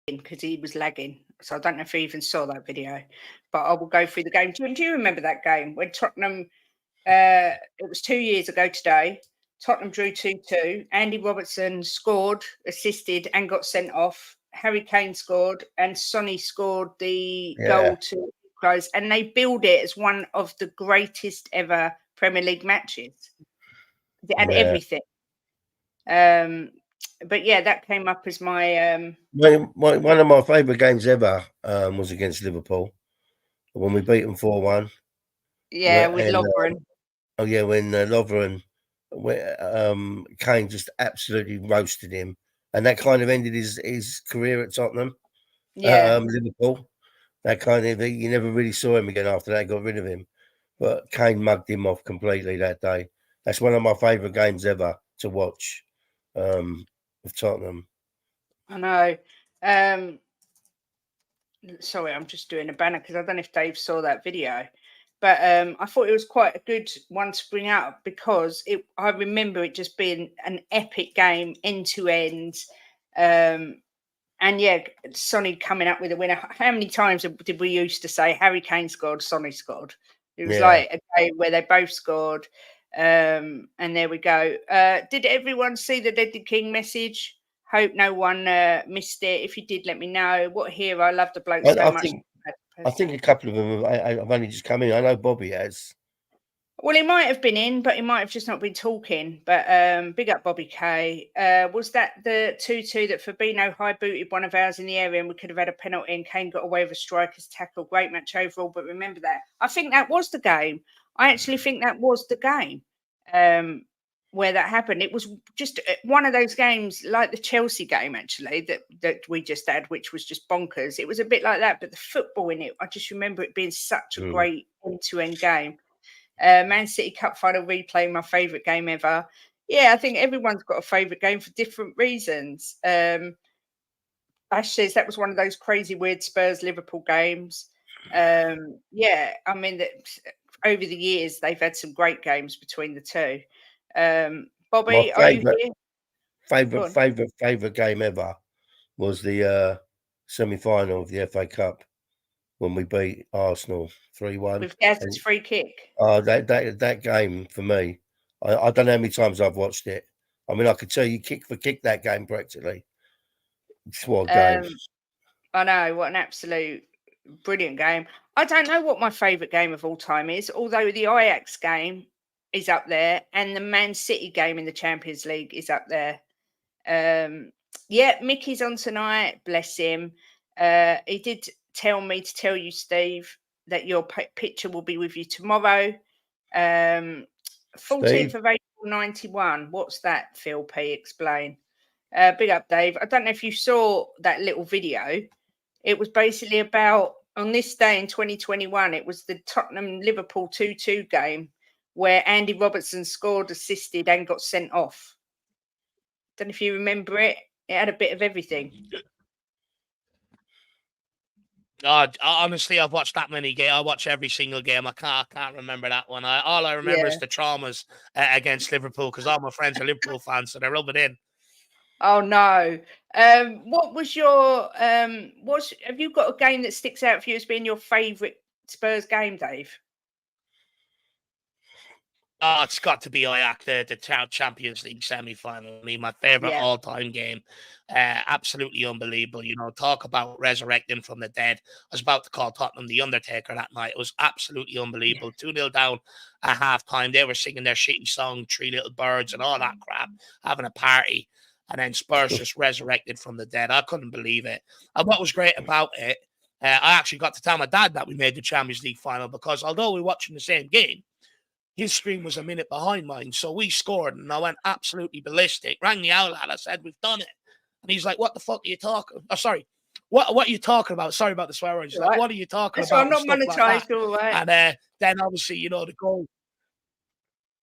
Because he was lagging, so I don't know if he even saw that video, but I will go through the game. Do you remember that game when Tottenham, it was 2 years ago today, Tottenham drew 2-2, Andy Robertson scored, assisted and got sent off, Harry Kane scored, and Sonny scored the goal to close, and they billed it as one of the greatest ever Premier League matches. It had everything. But yeah, that came up as my one of my favourite games ever was against Liverpool when we beat them 4-1. Yeah, with Lovren. When Lovren, Kane just absolutely roasted him, and that kind of ended his career at Tottenham. Liverpool. That kind of, you never really saw him again after that. Got rid of him, but Kane mugged him off completely that day. That's one of my favourite games ever to watch. Of Tottenham. I know. Sorry, I'm just doing a banner because I don't know if Dave saw that video, but I thought it was quite a good one to bring out, because I remember it just being an epic game, end to end. And yeah, Sonny coming up with a winner. How many times did we used to say Harry Kane scored, Sonny scored? It was like a game where they both scored. And there we go. Did everyone see the Ledley King message? Hope no one missed it. If you did, let me know. What a hero. I love the bloke so much. I think a couple of them have only just come in. I know Bobby has. Well, he might have been in, but he might have just not been talking. But big up Bobby K. Was that the 2-2 that Fabinho high-booted one of ours in the area and we could have had a penalty and Kane got away with a striker's tackle? Great match overall, but remember that. I think that was the game. I actually think that was the game where that happened. It was just one of those games like the Chelsea game, actually, that we just had, which was just bonkers. It was a bit like that, but the football in it, I just remember it being such a great end-to-end game. Man City Cup final replay, my favourite game ever. Yeah, I think everyone's got a favourite game for different reasons. Ash says that was one of those crazy, weird Spurs Liverpool games. Yeah, I mean, over the years, they've had some great games between the two. Bobby, are you here? Favourite game ever was the semi-final of the FA Cup when we beat Arsenal 3-1 with Gaz's free kick. That game for me, I don't know how many times I've watched it. I mean, I could tell you kick for kick that game practically. What a game. I know, what an absolute brilliant game. I don't know what my favourite game of all time is, although the Ajax game is up there and the Man City game in the Champions League is up there. Yeah, Mickey's on tonight, bless him. He did tell me to tell you, Steve, that your picture will be with you tomorrow. 14th of April 91. What's that, Phil P? Explain. Big up, Dave. I don't know if you saw that little video. It was basically about, on this day in 2021, it was the Tottenham-Liverpool 2-2 game where Andy Robertson scored, assisted, and got sent off. Don't know if you remember it. It had a bit of everything. Honestly, I've watched that many games. I watch every single game. I can't remember that one. All I remember is the traumas against Liverpool, because all my friends are Liverpool fans, so they rub it in. Oh no! What was your have you got a game that sticks out for you as being your favourite Spurs game, Dave? Oh, it's got to be Ajax, the Champions League semi-final. I mean, my favourite all-time game. Absolutely unbelievable. You know, talk about resurrecting from the dead. I was about to call Tottenham the Undertaker that night. It was absolutely unbelievable. 2-0 down at half-time. They were singing their shitty song, Three Little Birds and all that crap, having a party. And then Spurs just resurrected from the dead. I couldn't believe it. And what was great about it, I actually got to tell my dad that we made the Champions League final, because although we were watching the same game, his stream was a minute behind mine. So we scored and I went absolutely ballistic. Rang the outlet. I said, "We've done it." And he's like, "What the fuck are you talking?" Oh, sorry. What are you talking about? Sorry about the swear words. Like, what are you talking about? I'm not monetized, all right. And then obviously, you know, the goal.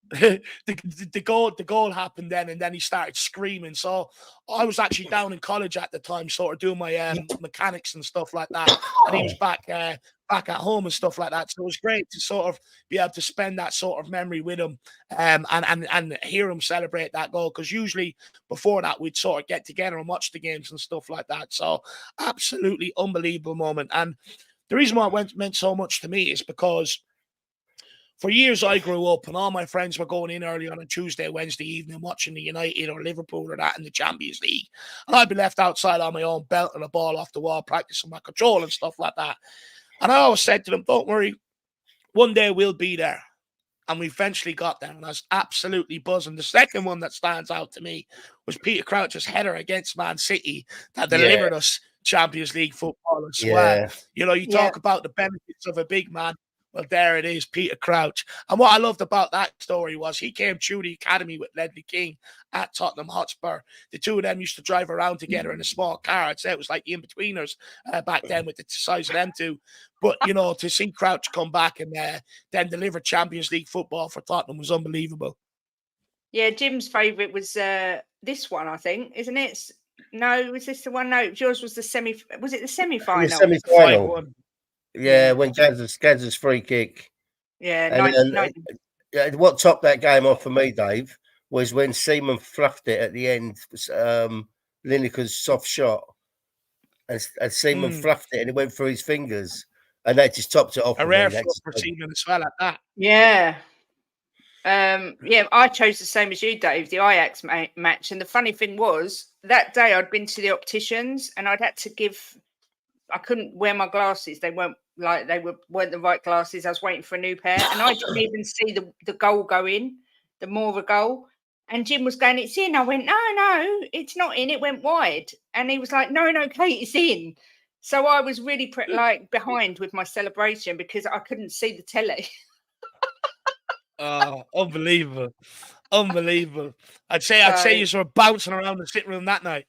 the goal happened then, and then he started screaming. So I was actually down in college at the time, sort of doing my mechanics and stuff like that, and he was back at home and stuff like that. So it was great to sort of be able to spend that sort of memory with him, and hear him celebrate that goal, because usually before that we'd sort of get together and watch the games and stuff like that. So absolutely unbelievable moment. And the reason why it meant so much to me is because for years, I grew up and all my friends were going in early on a Tuesday, Wednesday evening, watching the United or Liverpool or that in the Champions League. And I'd be left outside on my own, belting a ball off the wall, practicing my control and stuff like that. And I always said to them, "Don't worry, one day we'll be there." And we eventually got there, and I was absolutely buzzing. The second one that stands out to me was Peter Crouch's header against Man City that delivered us Champions League football as well. You know, you talk about the benefits of a big man. Well, there it is, Peter Crouch. And what I loved about that story was he came through the academy with Ledley King at Tottenham Hotspur. The two of them used to drive around together in a small car. I'd say it was like the in-betweeners back then with the size of them two. But, you know, to see Crouch come back and then deliver Champions League football for Tottenham was unbelievable. Yeah, Jim's favourite was this one, I think, isn't it? No, was this the one? No, yours was the semi-final. The semi-final. Yeah, when Gazza's free kick. Yeah, and what topped that game off for me, Dave, was when Seaman fluffed it at the end. Lineker's soft shot, and Seaman fluffed it, and it went through his fingers, and that just topped it off. A rare flop for Seaman as well at that. Yeah. I chose the same as you, Dave, the Ajax match. And the funny thing was, that day I'd been to the opticians, and I'd had to I couldn't wear my glasses. They weren't the right glasses. I was waiting for a new pair, and I didn't even see the goal go in, the Moura goal. And Jim was going, "It's in." I went, No, it's not in. It went wide. And he was like, No, Kate, it's in. So I was really behind with my celebration because I couldn't see the telly. Oh, unbelievable. I'd say you were bouncing around the sitting room that night.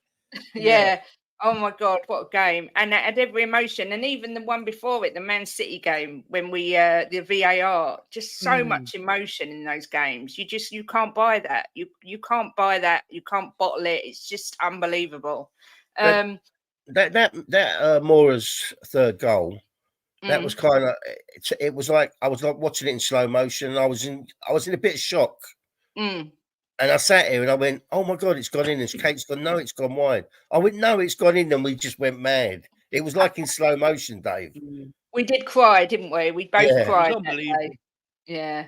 Yeah. Oh my God, what a game. And that had every emotion. And even the one before it, the Man City game, when we the VAR, just so much emotion in those games. You can't buy that. You can't buy that. You can't bottle it. It's just unbelievable. That Moura's third goal, that was kind of, it was like I was like watching it in slow motion. I was in a bit of shock. And I sat here and I went, "Oh my God, it's gone in." And Kate's gone, "No, it's gone wide." I went, "No, it's gone in." And we just went mad. It was like in slow motion, Dave. We did cry, didn't we? We both cried that day. Yeah.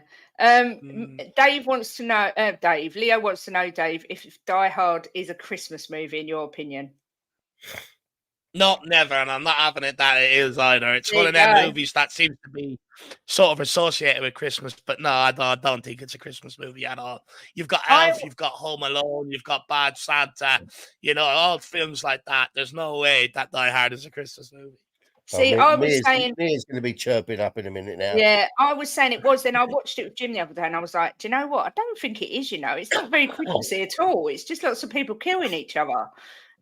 Dave wants to know, Leo wants to know, Dave, if Die Hard is a Christmas movie, in your opinion. No, never, and I'm not having it that it is either. It's There one you of them go. movies that seems to be sort of associated with Christmas, but no, I don't think it's a Christmas movie at all. You've got I Elf, you've got Home Alone, you've got Bad Santa, all films like that. There's no way that Die Hard is a Christmas movie. see. I was saying, Mia's going to be chirping up in a minute now. yeah, I was saying it was. Then I watched it with Jim the other day, and I was like, do you know what? I don't think it is. It's not very Christmassy at all. It's just lots of people killing each other.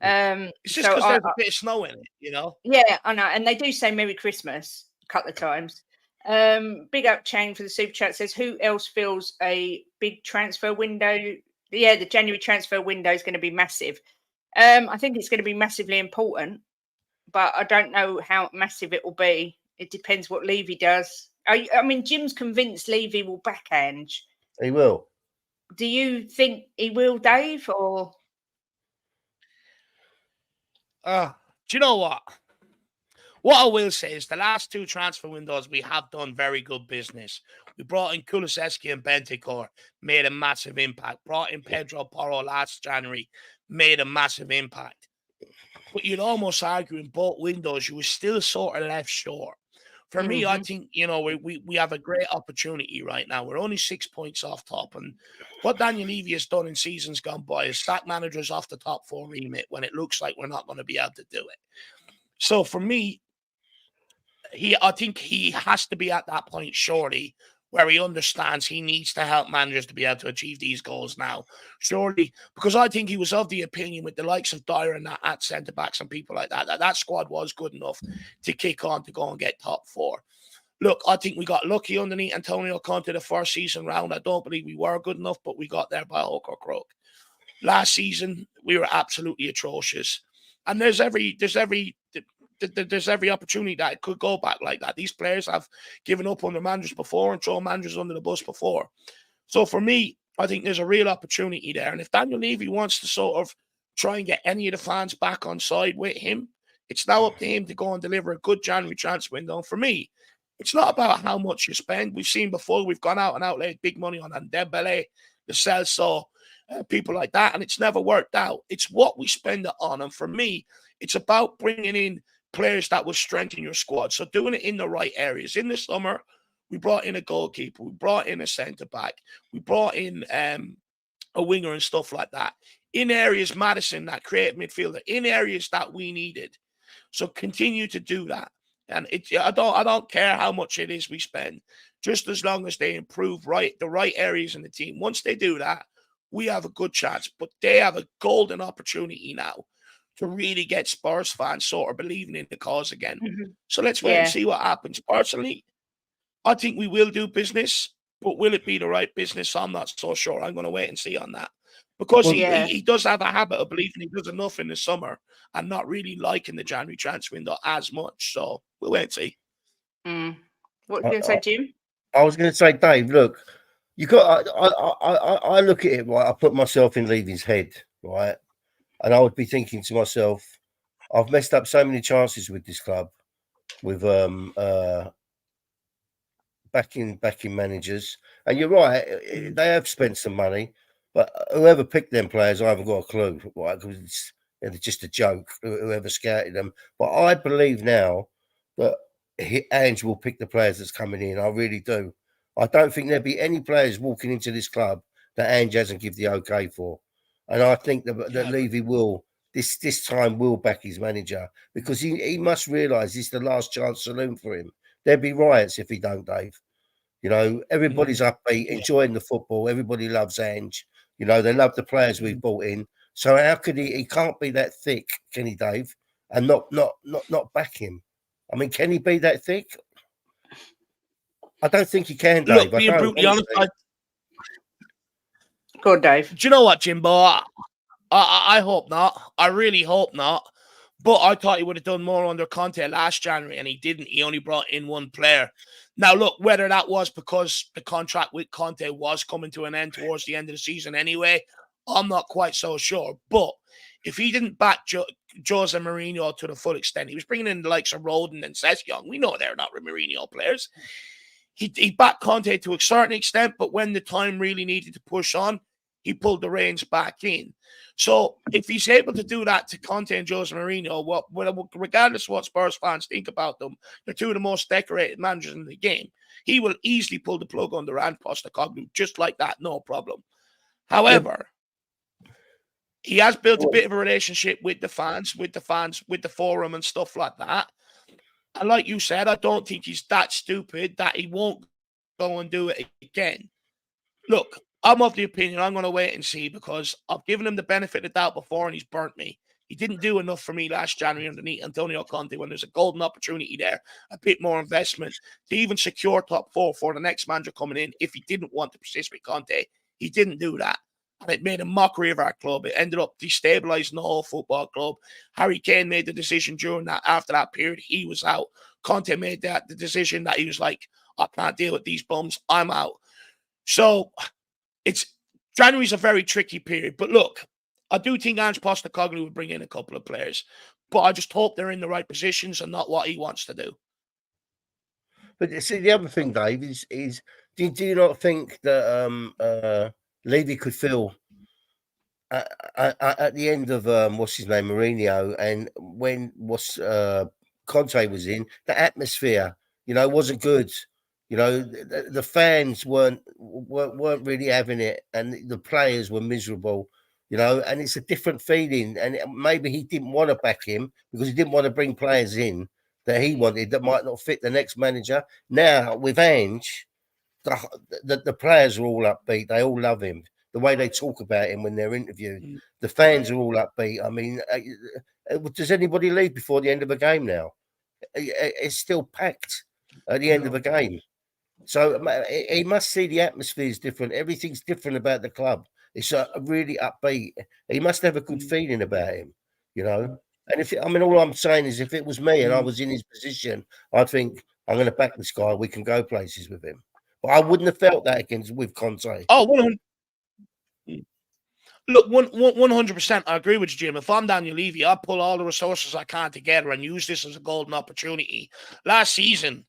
It's just because there's a bit of snow in it, Yeah, I know, and they do say Merry Christmas a couple of times. Big up Chang for the super chat says, who else feels a big transfer window? Yeah, the January transfer window is going to be massive. I think it's going to be massively important, but I don't know how massive it will be. It depends what Levy does. I mean, Jim's convinced Levy will back Ange. He will. Do you think he will, Dave, or? Do you know what? What I will say is the last two transfer windows, we have done very good business. We brought in Kulusevski and Bentancur, made a massive impact. Brought in Pedro Porro last January, made a massive impact. But you'd almost argue in both windows, you were still sort of left short. For me, I think, we have a great opportunity right now. We're only 6 points off top. And what Daniel Levy has done in seasons gone by is stack managers off the top four remit when it looks like we're not going to be able to do it. So for me, I think he has to be at that point surely where he understands he needs to help managers to be able to achieve these goals now. Surely, because I think he was of the opinion with the likes of Dyer and that at centre-backs and people like that squad was good enough to kick on to go and get top four. Look, I think we got lucky underneath Antonio Conte the first season round. I don't believe we were good enough, but we got there by hook or crook. Last season, we were absolutely atrocious. And there's every opportunity that it could go back like that. These players have given up on their managers before and thrown managers under the bus before. So for me, I think there's a real opportunity there. And if Daniel Levy wants to sort of try and get any of the fans back on side with him, it's now up to him to go and deliver a good January transfer window. And for me, it's not about how much you spend. We've seen before, we've gone out and outlaid big money on Dembele, the Celso, people like that, and it's never worked out. It's what we spend it on. And for me, it's about bringing in players that will strengthen your squad. So doing it in the right areas. In the summer, we brought in a goalkeeper, we brought in a centre-back, we brought in a winger and stuff like that. In areas, Madison, that creative midfielder, in areas that we needed. So continue to do that. And I don't care how much it is we spend, just as long as they improve the right areas in the team. Once they do that, we have a good chance. But they have a golden opportunity now to really get Spurs fans sort of believing in the cause again. So let's wait and see what happens. Personally, I think we will do business, but will it be the right business? I'm not so sure. I'm going to wait and see on that. Because he does have a habit of believing he does enough in the summer and not really liking the January transfer window as much. So we'll wait and see. What are you going to say, Jim? I was going to say, Dave, look, you got. I look at it, right. I put myself in Levy's head, right, and I would be thinking to myself, I've messed up so many chances with this club, with backing managers, and you're right, they have spent some money, but whoever picked them players, I haven't got a clue, right? Because it's just a joke. Whoever scouted them, but I believe now that Ange will pick the players that's coming in. I really do. I don't think there'll be any players walking into this club that Ange hasn't give the okay for, and I think that Levy will this time will back his manager, because he must realise it's the last chance saloon for him. There'd be riots if he don't, Dave. Everybody's upbeat, enjoying the football. Everybody loves Ange. They love the players we've brought in. So how could he can't be that thick, can he, Dave, and not back him? I mean, can he be that thick? I don't think he can, Dave. Look, being brutally honest, go on, Dave. Do you know what, Jimbo? I hope not. I really hope not. But I thought he would have done more under Conte last January, and he didn't. He only brought in one player. Now, look, whether that was because the contract with Conte was coming to an end towards the end of the season anyway, I'm not quite so sure. But if he didn't back Jose Mourinho to the full extent, he was bringing in the likes of Rodon and Sessegnon. We know they're not Mourinho players. He backed Conte to a certain extent, but when the time really needed to push on, he pulled the reins back in. So if he's able to do that to Conte and Jose Mourinho, regardless of what Spurs fans think about them, they're two of the most decorated managers in the game. He will easily pull the plug on Durant Postecoglou just like that, no problem. However, he has built a bit of a relationship with the fans, with the forum and stuff like that. And like you said, I don't think he's that stupid that he won't go and do it again. Look, I'm of the opinion I'm going to wait and see because I've given him the benefit of the doubt before and he's burnt me. He didn't do enough for me last January underneath Antonio Conte when there's a golden opportunity there, a bit more investment to even secure top 4 for the next manager coming in if he didn't want to persist with Conte. He didn't do that. And it made a mockery of our club. It ended up destabilizing the whole football club. Harry Kane made the decision during that, after that period, he was out. Conte made the decision that he was like, I can't deal with these bums, I'm out. So January's a very tricky period. But look, I do think Ange Postecoglou would bring in a couple of players. But I just hope they're in the right positions and not what he wants to do. But see, the other thing, Dave, is do you not think that Levy could feel at the end of what's his name, Mourinho, and when Conte was in, the atmosphere, wasn't good. The fans weren't really having it, and the players were miserable. And it's a different feeling. And maybe he didn't want to back him because he didn't want to bring players in that he wanted that might not fit the next manager. Now with Ange, the players are all upbeat. They all love him. The way they talk about him when they're interviewed, the fans are all upbeat. I mean, does anybody leave before the end of a game now? It's still packed at the end of a game. So he must see the atmosphere is different. Everything's different about the club. It's really upbeat. He must have a good feeling about him, And all I'm saying is, if it was me and I was in his position, I'd think I'm going to back this guy. We can go places with him. But I wouldn't have felt that with Conte. Oh, look, 100%. I agree with you, Jim. If I'm Daniel Levy, I'll pull all the resources I can together and use this as a golden opportunity. Last season,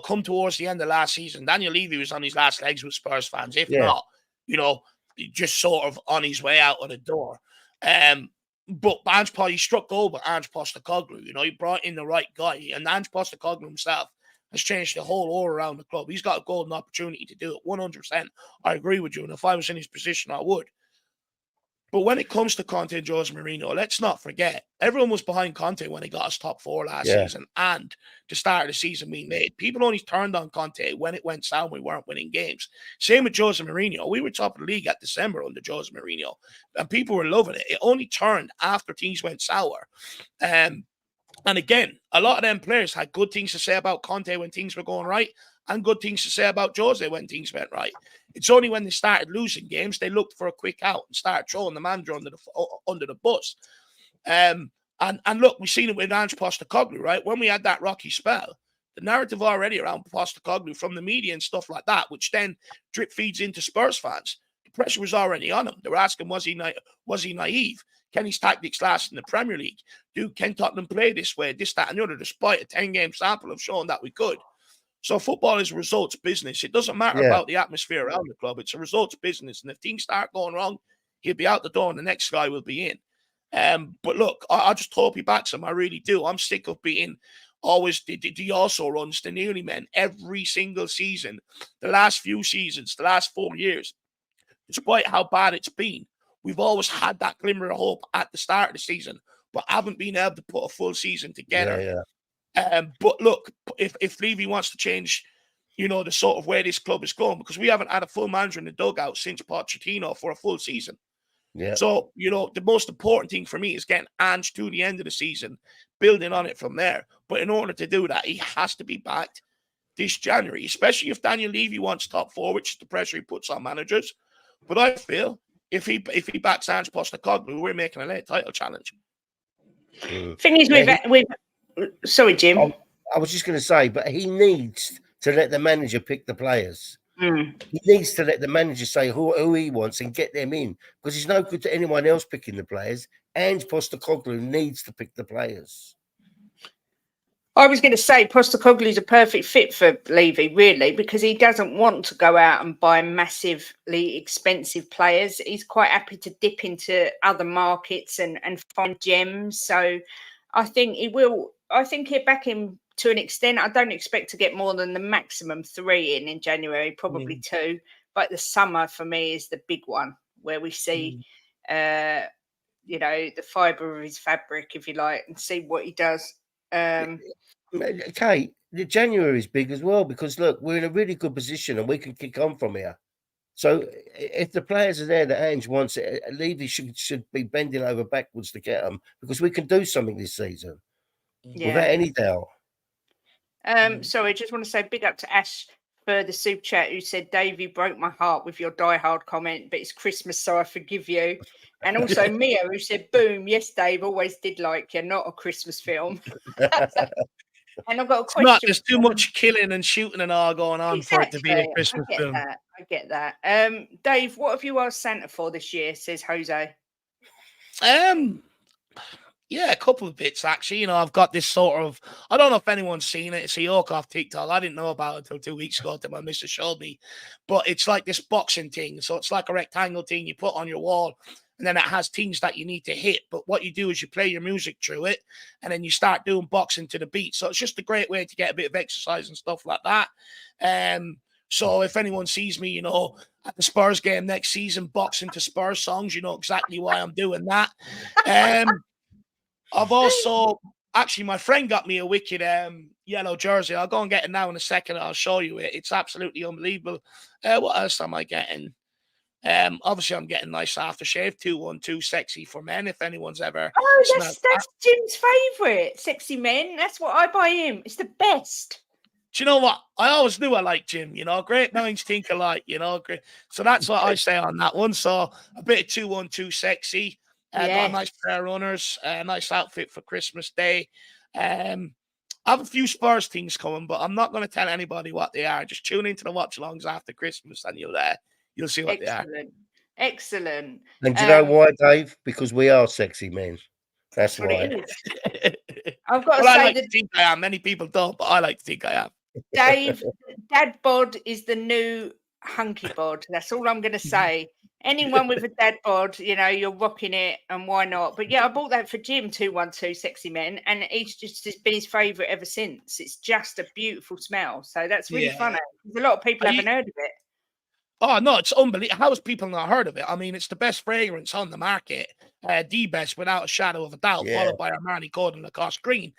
come towards the end of last season, Daniel Levy was on his last legs with Spurs fans. If not, just sort of on his way out of the door. But he struck gold with Ange Postecoglou. He brought in the right guy. And Ange Postecoglou himself has changed the whole aura around the club. He's got a golden opportunity to do it. 100%. I agree with you. And if I was in his position, I would. But when it comes to Conte and Jose Mourinho, let's not forget, everyone was behind Conte when he got us top 4 last season and the start of the season being made. People only turned on Conte when it went south. We weren't winning games. Same with Jose Mourinho. We were top of the league at December under Jose Mourinho, and people were loving it. It only turned after things went sour. And again, a lot of them players had good things to say about Conte when things were going right and good things to say about Jose when things went right. It's only when they started losing games they looked for a quick out and started throwing the manager under the bus. And look, we've seen it with Ange Postecoglou, right? When we had that rocky spell, the narrative already around Postecoglou from the media and stuff like that, which then drip feeds into Spurs fans, the pressure was already on him. They were asking, was he naive? Can his tactics last in the Premier League? Can Tottenham play this way, this, that, and the other, despite a 10-game sample of showing that we could? So football is a results business. It doesn't matter about the atmosphere around the club. It's a results business. And if things start going wrong, he'll be out the door and the next guy will be in. But look, I just hope he backs him. I really do. I'm sick of being always the also runs, the nearly men, every single season. The last few seasons, the last 4 years, despite how bad it's been, we've always had that glimmer of hope at the start of the season, but haven't been able to put a full season together. But look, if Levy wants to change, the sort of way this club is going, because we haven't had a full manager in the dugout since Pochettino for a full season. So, the most important thing for me is getting Ange to the end of the season, building on it from there. But in order to do that, he has to be backed this January, especially if Daniel Levy wants top 4, which is the pressure he puts on managers. But I feel if he backs Ange Postecoglou, we're making a late title challenge. Thing is, sorry, Jim. I was just going to say, but he needs to let the manager pick the players. He needs to let the manager say who he wants and get them in, because it's no good to anyone else picking the players. Ange Postecoglou needs to pick the players. I was going to say Postecoglou's a perfect fit for Levy, really, because he doesn't want to go out and buy massively expensive players. He's quite happy to dip into other markets and find gems. So I think he will. I think he'll back him to an extent. I don't expect to get more than the maximum 3 in January, probably 2. But the summer for me is the big one where we see, the fibre of his fabric, if you like, and see what he does. Kate, the January is big as well because look, we're in a really good position and we can kick on from here. So if the players are there that Ange wants, Levy should be bending over backwards to get them because we can do something this season without any doubt. Sorry, I just want to say big up to Ash for the super chat who said, Dave, you broke my heart with your Die Hard comment, but it's Christmas, so I forgive you. And also Mia who said, boom, yes, Dave, always did like you, not a Christmas film. And I've got a question. There's too much killing and shooting and all going on for it to be a Christmas film. I get that. Dave, what have you asked Santa for this year, says Jose? Yeah, a couple of bits, actually. I've got this sort of, I don't know if anyone's seen it. It's a yoke off TikTok. I didn't know about it until 2 weeks ago until my missus showed me. But it's like this boxing thing. So it's like a rectangle thing you put on your wall. And then it has things that you need to hit. But what you do is you play your music through it. And then you start doing boxing to the beat. So it's just a great way to get a bit of exercise and stuff like that. So if anyone sees me, at the Spurs game next season, boxing to Spurs songs, you know exactly why I'm doing that. I've also, actually, my friend got me a wicked yellow jersey. I'll go and get it now in a second. I'll show you it. It's absolutely unbelievable. What else am I getting? Obviously, I'm getting nice aftershave, 212 sexy for men, if anyone's ever. Oh, that's Jim's favourite, sexy men. That's what I buy him. It's the best. Do you know what? I always knew I liked Jim, great minds think alike, great. So that's what I say on that one. So a bit of 212 sexy. Got a nice pair of runners, nice outfit for Christmas Day. I have a few Spurs things coming, but I'm not going to tell anybody what they are. Just tune into the watch-alongs after Christmas and you'll see what they are. Excellent. And do you know why, Dave? Because we are sexy men. That's what why. it is. I've got to I say like to think I am. Many people don't, but I like to think I am. Dave, dad bod is the new hunky bod. That's all I'm going to say. Anyone with a dad bod, you're rocking it, and why not? But yeah, I bought that for Jim, 212 Sexy Men, and it's been his favourite ever since. It's just a beautiful smell. So that's really funny. A lot of people haven't heard of it. Oh, no, it's unbelievable. How has people not heard of it? I mean, it's the best fragrance on the market. The best, without a shadow of a doubt, followed by Armani Gold and Lacoste Green.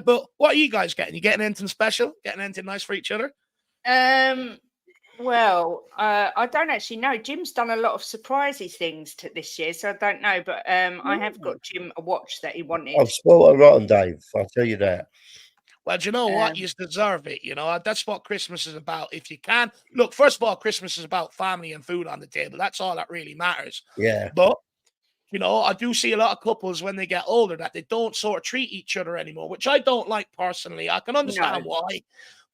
But what are you guys getting? You getting anything special? Getting anything nice for each other? Well, I don't actually know. Jim's done a lot of surprisey things this year, so I don't know. But I have got Jim a watch that he wanted. I've spoiled a rotten, Dave. I'll tell you that. Well, do you know what? You deserve it. That's what Christmas is about. If you can. Look, first of all, Christmas is about family and food on the table. That's all that really matters. Yeah. But, I do see a lot of couples when they get older that they don't sort of treat each other anymore, which I don't like personally. I can understand why.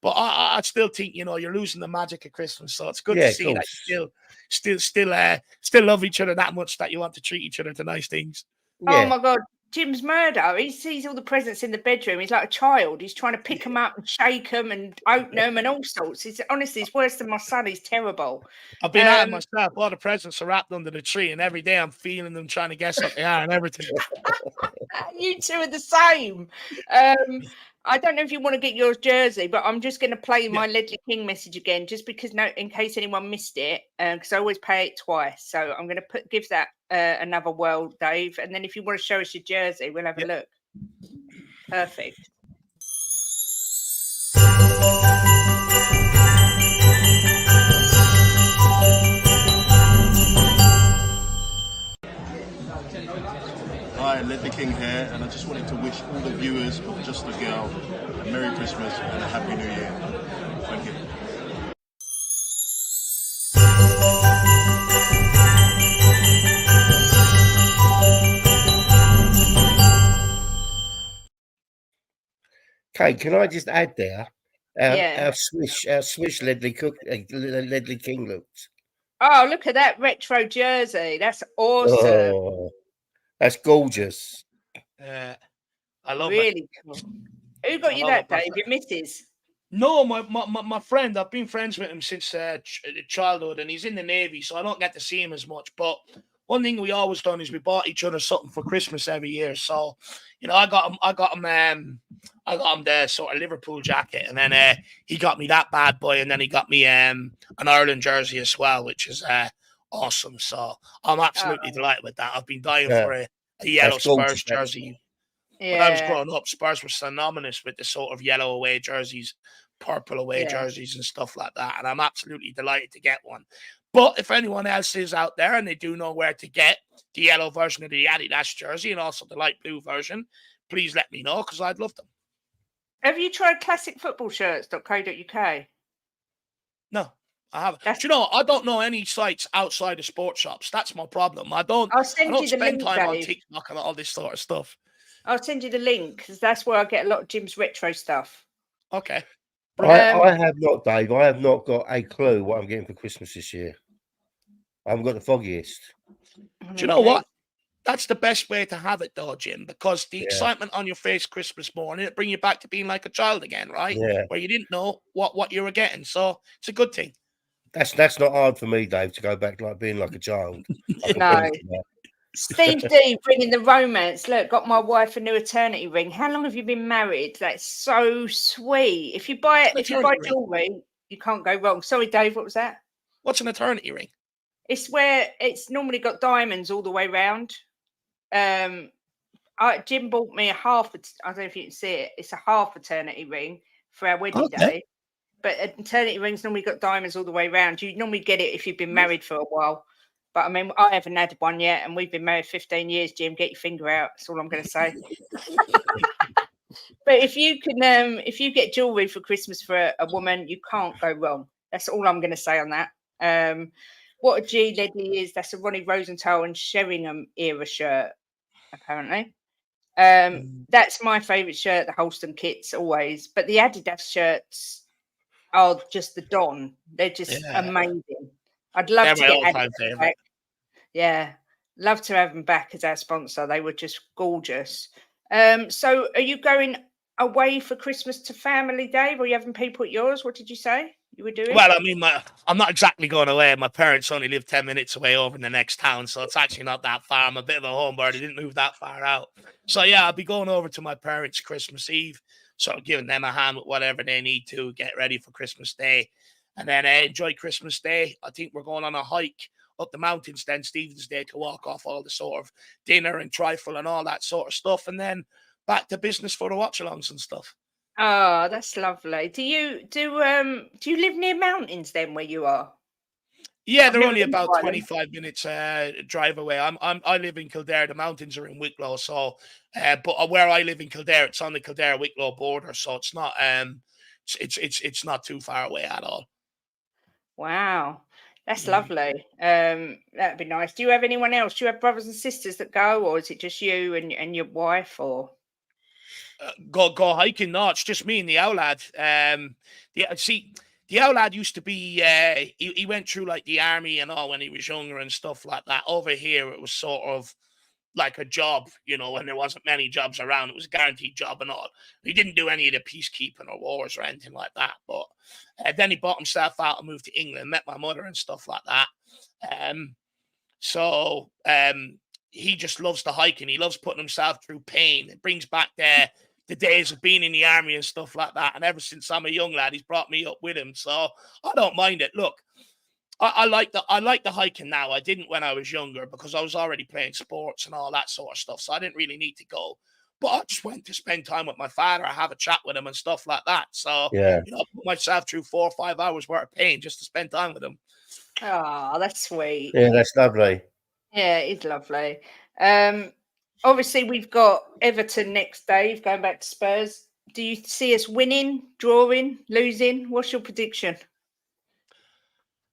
But I still think, you're losing the magic of Christmas. So it's good to see that you still love each other that much that you want to treat each other to nice things. Yeah. Oh, my God. Jim's murder. He sees all the presents in the bedroom. He's like a child. He's trying to pick them up and shake them and open them and all sorts. Honestly, it's worse than my son. He's terrible. I've been at it myself. All the presents are wrapped under the tree, and every day I'm feeling them trying to guess what they are and everything. You two are the same. I don't know if you want to get your jersey, but I'm just going to play my Ledley King message again, just because in case anyone missed it, because I always pay it twice. So I'm going to give that another whirl, Dave. And then if you want to show us your jersey, we'll have a look. Perfect. Hi, Ledley King here, and I just wanted to wish all the viewers of Just a Girl a Merry Christmas and a Happy New Year. Thank you. Kate, can I just add there? Our swish Ledley King looked. Oh, look at that retro jersey. That's awesome. Oh, that's gorgeous. I love really cool. Who got I you love it, that, my Dave? friend. Your missus? No, my friend. I've been friends with him since childhood, and he's in the Navy, so I don't get to see him as much. But one thing we always done is we bought each other something for Christmas every year. So, I got him, I got him the sort of Liverpool jacket, and then he got me that bad boy, and then he got me an Ireland jersey as well, which is awesome. So I'm absolutely delighted with that. I've been dying for a yellow That's gorgeous, Spurs jersey. When I was Yeah. growing up, Spurs were synonymous with the sort of yellow away jerseys, purple away jerseys, and stuff like that. And I'm absolutely delighted to get one. But if anyone else is out there and they do know where to get the yellow version of the Adidas jersey and also the light blue version, please let me know because I'd love them. Have you tried classicfootballshirts.co.uk? No, I haven't. Do you know, I don't know any sites outside of sports shops. That's my problem. I don't I'll send you the spend link, time on Dave. TikTok and all this sort of stuff. I'll send you the link because that's where I get a lot of Jim's retro stuff. Okay. I have not, Dave. I have not got a clue what I'm getting for Christmas this year. I haven't got the foggiest. Do you know what? That's the best way to have it, though, Jim, because the excitement on your face Christmas morning, it bring you back to being like a child again, right? Yeah. Where you didn't know what you were getting. So it's a good thing. That's not hard for me, Dave, to go back like being like a child. No. Steve D bringing the romance. Look, got my wife a new eternity ring. How long have you been married? That's so sweet. If you buy jewelry, you can't go wrong. Sorry, Dave, what was that? What's an eternity ring? It's where it's normally got diamonds all the way round. Jim bought me a half. I don't know if you can see it. It's a half eternity ring for our wedding day. But an eternity ring's normally got diamonds all the way around. You normally get it if you've been married for a while. But I mean, I haven't had one yet, and we've been married 15 years, Jim. Get your finger out. That's all I'm going to say. But if you get jewelry for Christmas for a woman, you can't go wrong. That's all I'm going to say on that. What a G Ledley is. That's a Ronnie Rosenthal and Sheringham era shirt, apparently. That's my favourite shirt, the Holston kits always. But the Adidas shirts are just the Don. They're just amazing. I'd love to get Adidas back. Yeah, love to have them back as our sponsor. They were just gorgeous. So are you going away for Christmas to family, Dave, or are you having people at yours? What did you say you were doing? Well, I mean, I'm not exactly going away. My parents only live 10 minutes away over in the next town, so it's actually not that far. I'm a bit of a homebird. I didn't move that far out. So, yeah, I'll be going over to my parents Christmas Eve, sort of giving them a hand with whatever they need to get ready for Christmas Day. And then enjoy Christmas Day. I think we're going on a hike up the mountains then Stephen's Day to walk off all the sort of dinner and trifle and all that sort of stuff. And then back to business for the watch-alongs and stuff. Oh, that's lovely. Do you live near mountains then where you are? Yeah, they're only about 25 minutes drive away. I live in Kildare. The mountains are in Wicklow, so but where I live in Kildare, it's on the Kildare-Wicklow border, so it's not it's not too far away at all. Wow, that's lovely. That'd be nice. Do you have anyone else? Do you have brothers and sisters that go, or is it just you and your wife, or? Go hiking? No, it's just me and the owl lad. The owl lad used to be. He went through like the army and all when he was younger and stuff like that. Over here, it was sort of like a job, when there wasn't many jobs around. It was a guaranteed job and all. He didn't do any of the peacekeeping or wars or anything like that. But then he bought himself out and moved to England, met my mother and stuff like that. So he just loves the hiking. He loves putting himself through pain. It brings back the days of being in the army and stuff like that. And ever since I'm a young lad, he's brought me up with him. So I don't mind it. Look, I like the hiking now. I didn't when I was younger because I was already playing sports and all that sort of stuff. So I didn't really need to go. But I just went to spend time with my father. I have a chat with him and stuff like that. So I put myself through 4 or 5 hours worth of pain just to spend time with him. Oh, that's sweet. Yeah, that's lovely. Yeah, it's lovely. Obviously, we've got Everton next, Dave, going back to Spurs. Do you see us winning, drawing, losing? What's your prediction?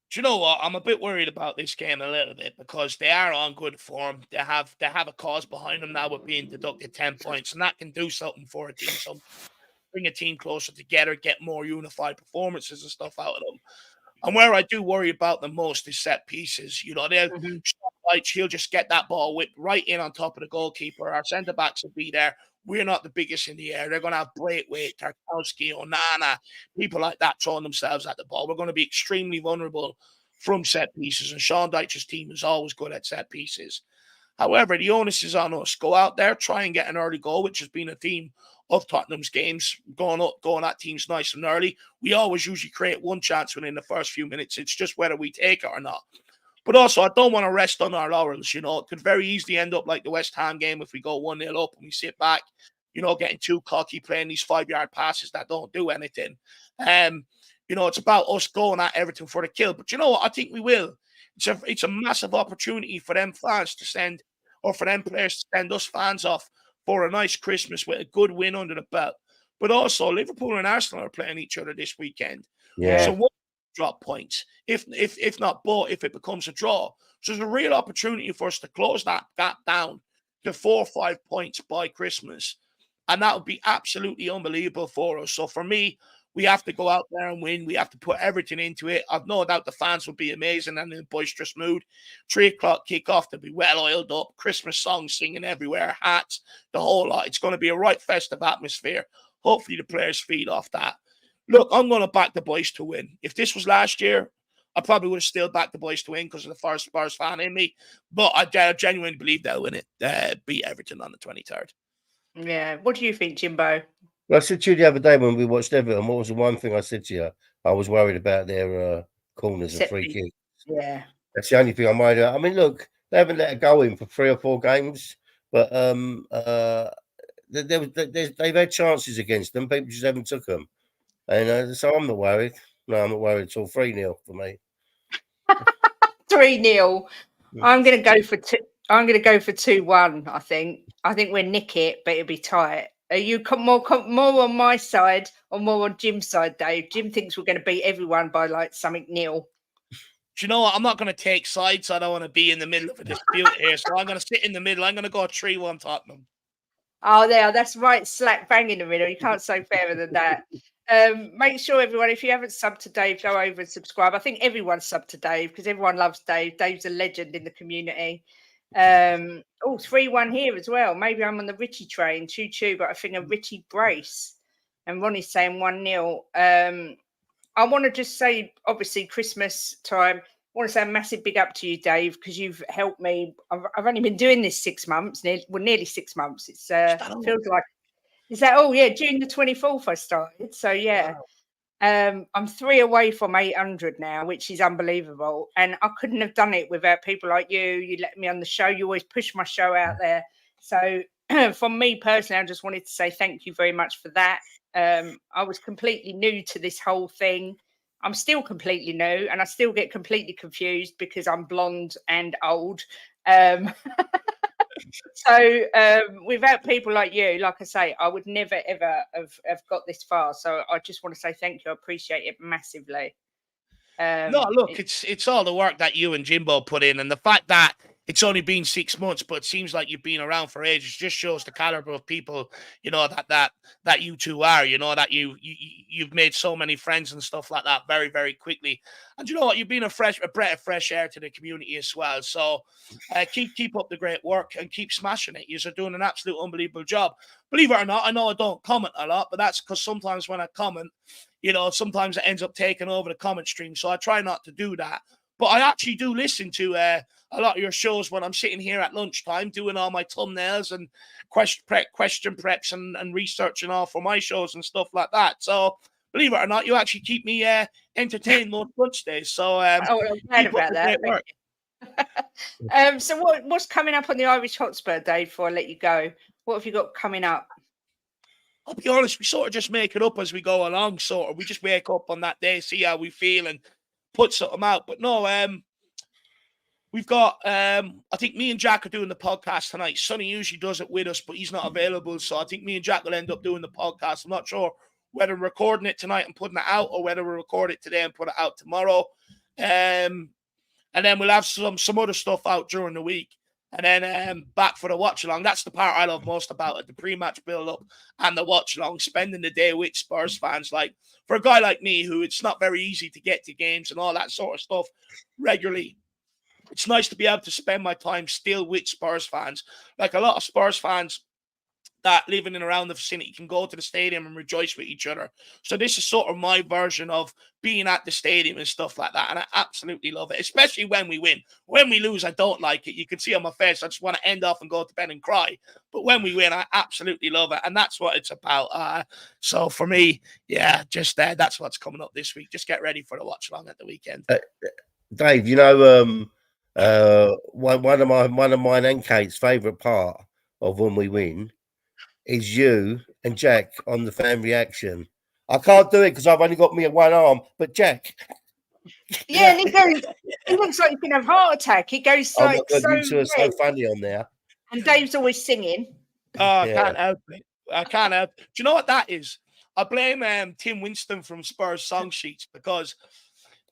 Do you know what? I'm a bit worried about this game a little bit because they are on good form. They have a cause behind them now with being deducted 10 points, and that can do something for a team. So bring a team closer together, get more unified performances and stuff out of them. And where I do worry about them most is set pieces. He'll just get that ball whipped right in on top of the goalkeeper. Our centre backs will be there we're not the biggest in the air. They're going to have Braithwaite, Tarkowski, Onana, people like that throwing themselves at the ball. We're going to be extremely vulnerable from set pieces, and Sean Dyche's team is always good at set pieces. However, the onus is on us. Go out there, try and get an early goal, which has been a theme of Tottenham's games, going at teams nice and early. We always usually create one chance within the first few minutes. It's just whether we take it or not. But also, I don't want to rest on our laurels. It could very easily end up like the West Ham game if we go 1-0 up and we sit back, getting too cocky, playing these 5-yard passes that don't do anything. It's about us going at everything for the kill. But you know what? I think we will. It's a massive opportunity for them fans to send, or for them players to send us fans off for a nice Christmas with a good win under the belt. But also, Liverpool and Arsenal are playing each other this weekend. Yeah. So what drop points, if not both, if it becomes a draw. So there's a real opportunity for us to close that gap down to 4 or 5 points by Christmas. And that would be absolutely unbelievable for us. So for me, we have to go out there and win. We have to put everything into it. I've no doubt the fans will be amazing and in a boisterous mood. 3 o'clock kickoff, they'll be well oiled up, Christmas songs singing everywhere, hats, the whole lot. It's going to be a right festive atmosphere. Hopefully the players feed off that. Look, I'm going to back the boys to win. If this was last year, I probably would have still backed the boys to win because of the first Spurs fan in me. But I genuinely believe they'll win it. Beat Everton on the 23rd. Yeah. What do you think, Jimbo? Well, I said to you the other day when we watched Everton, what was the one thing I said to you? I was worried about their corners and free kicks. Yeah. That's the only thing I'm worried about. I mean, look, they haven't let it go in for 3 or 4 games, but they've had chances against them. People just haven't took them. And so I'm not worried. No, I'm not worried at all. 3-0 for me. 3-0. I'm going to go for 2. I'm going to go for 2-1. I think we'll nick it, but it'll be tight. Are you more on my side or more on Jim's side, Dave? Jim thinks we're going to beat everyone by like something nil. Do you know what? I'm not going to take sides. I don't want to be in the middle of a dispute here, so I'm going to sit in the middle. I'm going to go 3-1 Tottenham. Oh, that's right. Slap bang in the middle. You can't say fairer than that. Make sure, everyone, if you haven't subbed to Dave, go over and subscribe. I think everyone's subbed to Dave because everyone loves Dave. Dave's a legend in the community. 3-1 here as well. Maybe I'm on the Richie train. Choo-choo, but I think a Richie brace. And Ronnie's saying 1-0. I want to just say, obviously, Christmas time. I want to say a massive big up to you, Dave, because you've helped me. I've only been doing this 6 months, nearly 6 months. It's feels like, is that, June the 24th I started. So, yeah. Wow. I'm 3 away from 800 now, which is unbelievable. And I couldn't have done it without people like you. You let me on the show. You always push my show out there. So from me personally, I just wanted to say thank you very much for that. I was completely new to this whole thing. I'm still completely new and I still get completely confused because I'm blonde and old. So without people like you, like I say, I would never, ever have got this far. So I just want to say thank you. I appreciate it massively. No, look, it's all the work that you and Jimbo put in. And the fact that it's only been 6 months, but it seems like you've been around for ages, just shows the caliber of people, that you two are, that you've made so many friends and stuff like that very, very quickly. And you know what? You've been a breath of fresh air to the community as well. So keep up the great work and keep smashing it. You're doing an absolute unbelievable job. Believe it or not, I know I don't comment a lot, but that's because sometimes when I comment, sometimes it ends up taking over the comment stream. So I try not to do that. But I actually do listen to a lot of your shows when I'm sitting here at lunchtime doing all my thumbnails and question preps and research and all for my shows and stuff like that. So believe it or not, you actually keep me entertained most lunch days. So I'm glad about that. So what's coming up on the Irish Hotspur, Dave, before I let you go? What have you got coming up? I'll be honest, we sort of just make it up as we go along. Sort of, we just wake up on that day, see how we feel, and put something out. But no, we've got, I think me and Jack are doing the podcast tonight. Sonny usually does it with us, but he's not available. So I think me and Jack will end up doing the podcast. I'm not sure whether we're recording it tonight and putting it out or whether we'll record it today and put it out tomorrow. And then we'll have some other stuff out during the week. And then back for the watch-along. That's the part I love most about it, the pre-match build-up and the watch-along, spending the day with Spurs fans. Like, for a guy like me, who it's not very easy to get to games and all that sort of stuff regularly, it's nice to be able to spend my time still with Spurs fans. Like, a lot of Spurs fans, that living in around the vicinity can go to the stadium and rejoice with each other. So this is sort of my version of being at the stadium and stuff like that. And I absolutely love it, especially when we win. When we lose, I don't like it. You can see on my face, I just want to end off and go to bed and cry. But when we win, I absolutely love it. And that's what it's about. So for me, yeah, just that's what's coming up this week. Just get ready for the watch along at the weekend. Dave, one of mine and Kate's favourite part of when we win is you and Jack on the fan reaction. I can't do it because I've only got me at one arm, but Jack. Yeah, and he goes, he looks like he's going to have a heart attack. He goes Oh like my God, so you two are so red. funny on there. And Dave's always singing. Oh, I Yeah. can't help it. I can't help. Do you know what that is? I blame Tim Winston from Spurs song sheets because,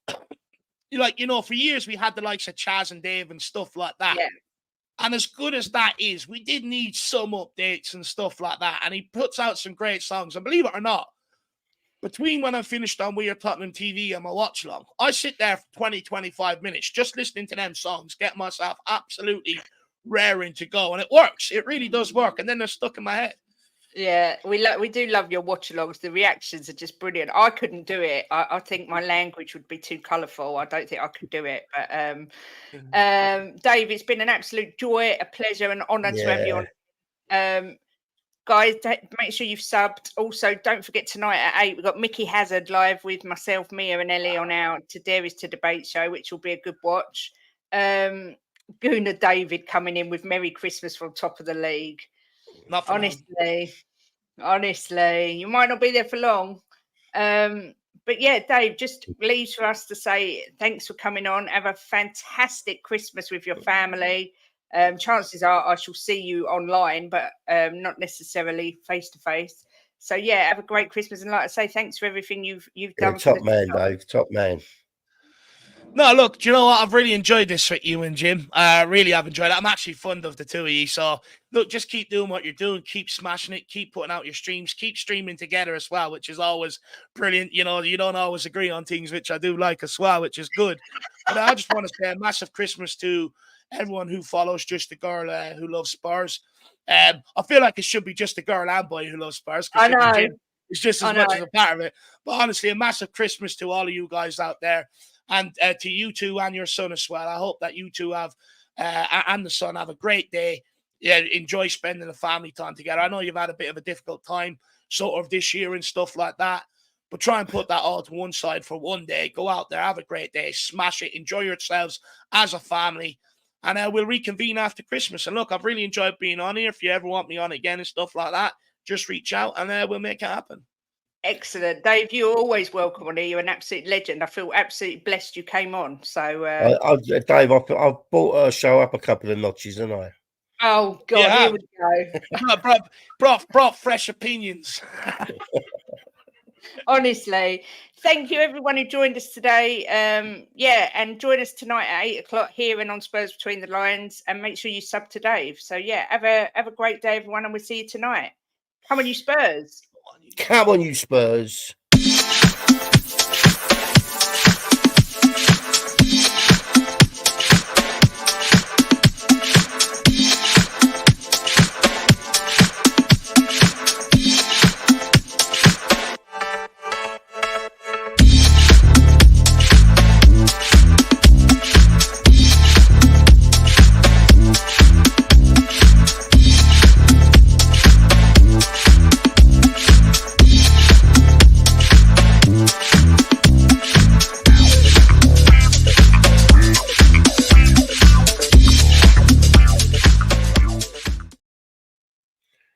for years we had the likes of Chaz and Dave and stuff like that. Yeah. And as good as that is, we did need some updates and stuff like that. And he puts out some great songs. And believe it or not, between when I finished on We Are Tottenham TV and my watch along, I sit there for 20, 25 minutes just listening to them songs, get myself absolutely raring to go. And it works. It really does work. And then they're stuck in my head. Yeah, we do love your watch-alongs. The reactions are just brilliant. I couldn't do it. I think my language would be too colourful. I don't think I could do it. But Dave, it's been an absolute joy, a pleasure, and honour to have you on. Guys, make sure you've subbed. Also, don't forget tonight at 8, we've got Mickey Hazard live with myself, Mia, and Ellie on our To Dare Is to Debate show, which will be a good watch. Gooner David coming in with Merry Christmas from top of the league. Honestly, you might not be there for long. But yeah, Dave, just leaves for us to say thanks for coming on. Have a fantastic Christmas with your family. Chances are I shall see you online, but not necessarily face to face. So yeah, have a great Christmas, and like I say, thanks for everything you've done. Top man, Dave. Top man. No, look, do you know what? I've really enjoyed this with you and Jim. I really have enjoyed it. I'm actually fond of the two of you. So, look, just keep doing what you're doing. Keep smashing it. Keep putting out your streams. Keep streaming together as well, which is always brilliant. You don't always agree on things, which I do like as well, which is good. But I just want to say a massive Christmas to everyone who follows Just a Girl Who Loves Spurs. I feel like it should be Just a Girl and Boy Who Loves Spurs. I know. Jim is just as much as a part of it. But honestly, a massive Christmas to all of you guys out there. And to you two and your son as well. I hope that you two have, and the son, have a great day. Yeah, enjoy spending the family time together. I know you've had a bit of a difficult time sort of this year and stuff like that. But try and put that all to one side for one day. Go out there, have a great day, smash it, enjoy yourselves as a family. And we'll reconvene after Christmas. And look, I've really enjoyed being on here. If you ever want me on again and stuff like that, just reach out and we'll make it happen. Excellent. Dave, you're always welcome on here. You're an absolute legend. I feel absolutely blessed you came on. So, Dave, I've brought a show up a couple of notches, haven't I? Oh, God, here we go. brought fresh opinions. Honestly, thank you everyone who joined us today. And join us tonight at 8 o'clock here and on Spurs Between the Lines, and make sure you sub to Dave. So yeah, have a great day, everyone, and we'll see you tonight. Come on, you Spurs. Come on, you Spurs.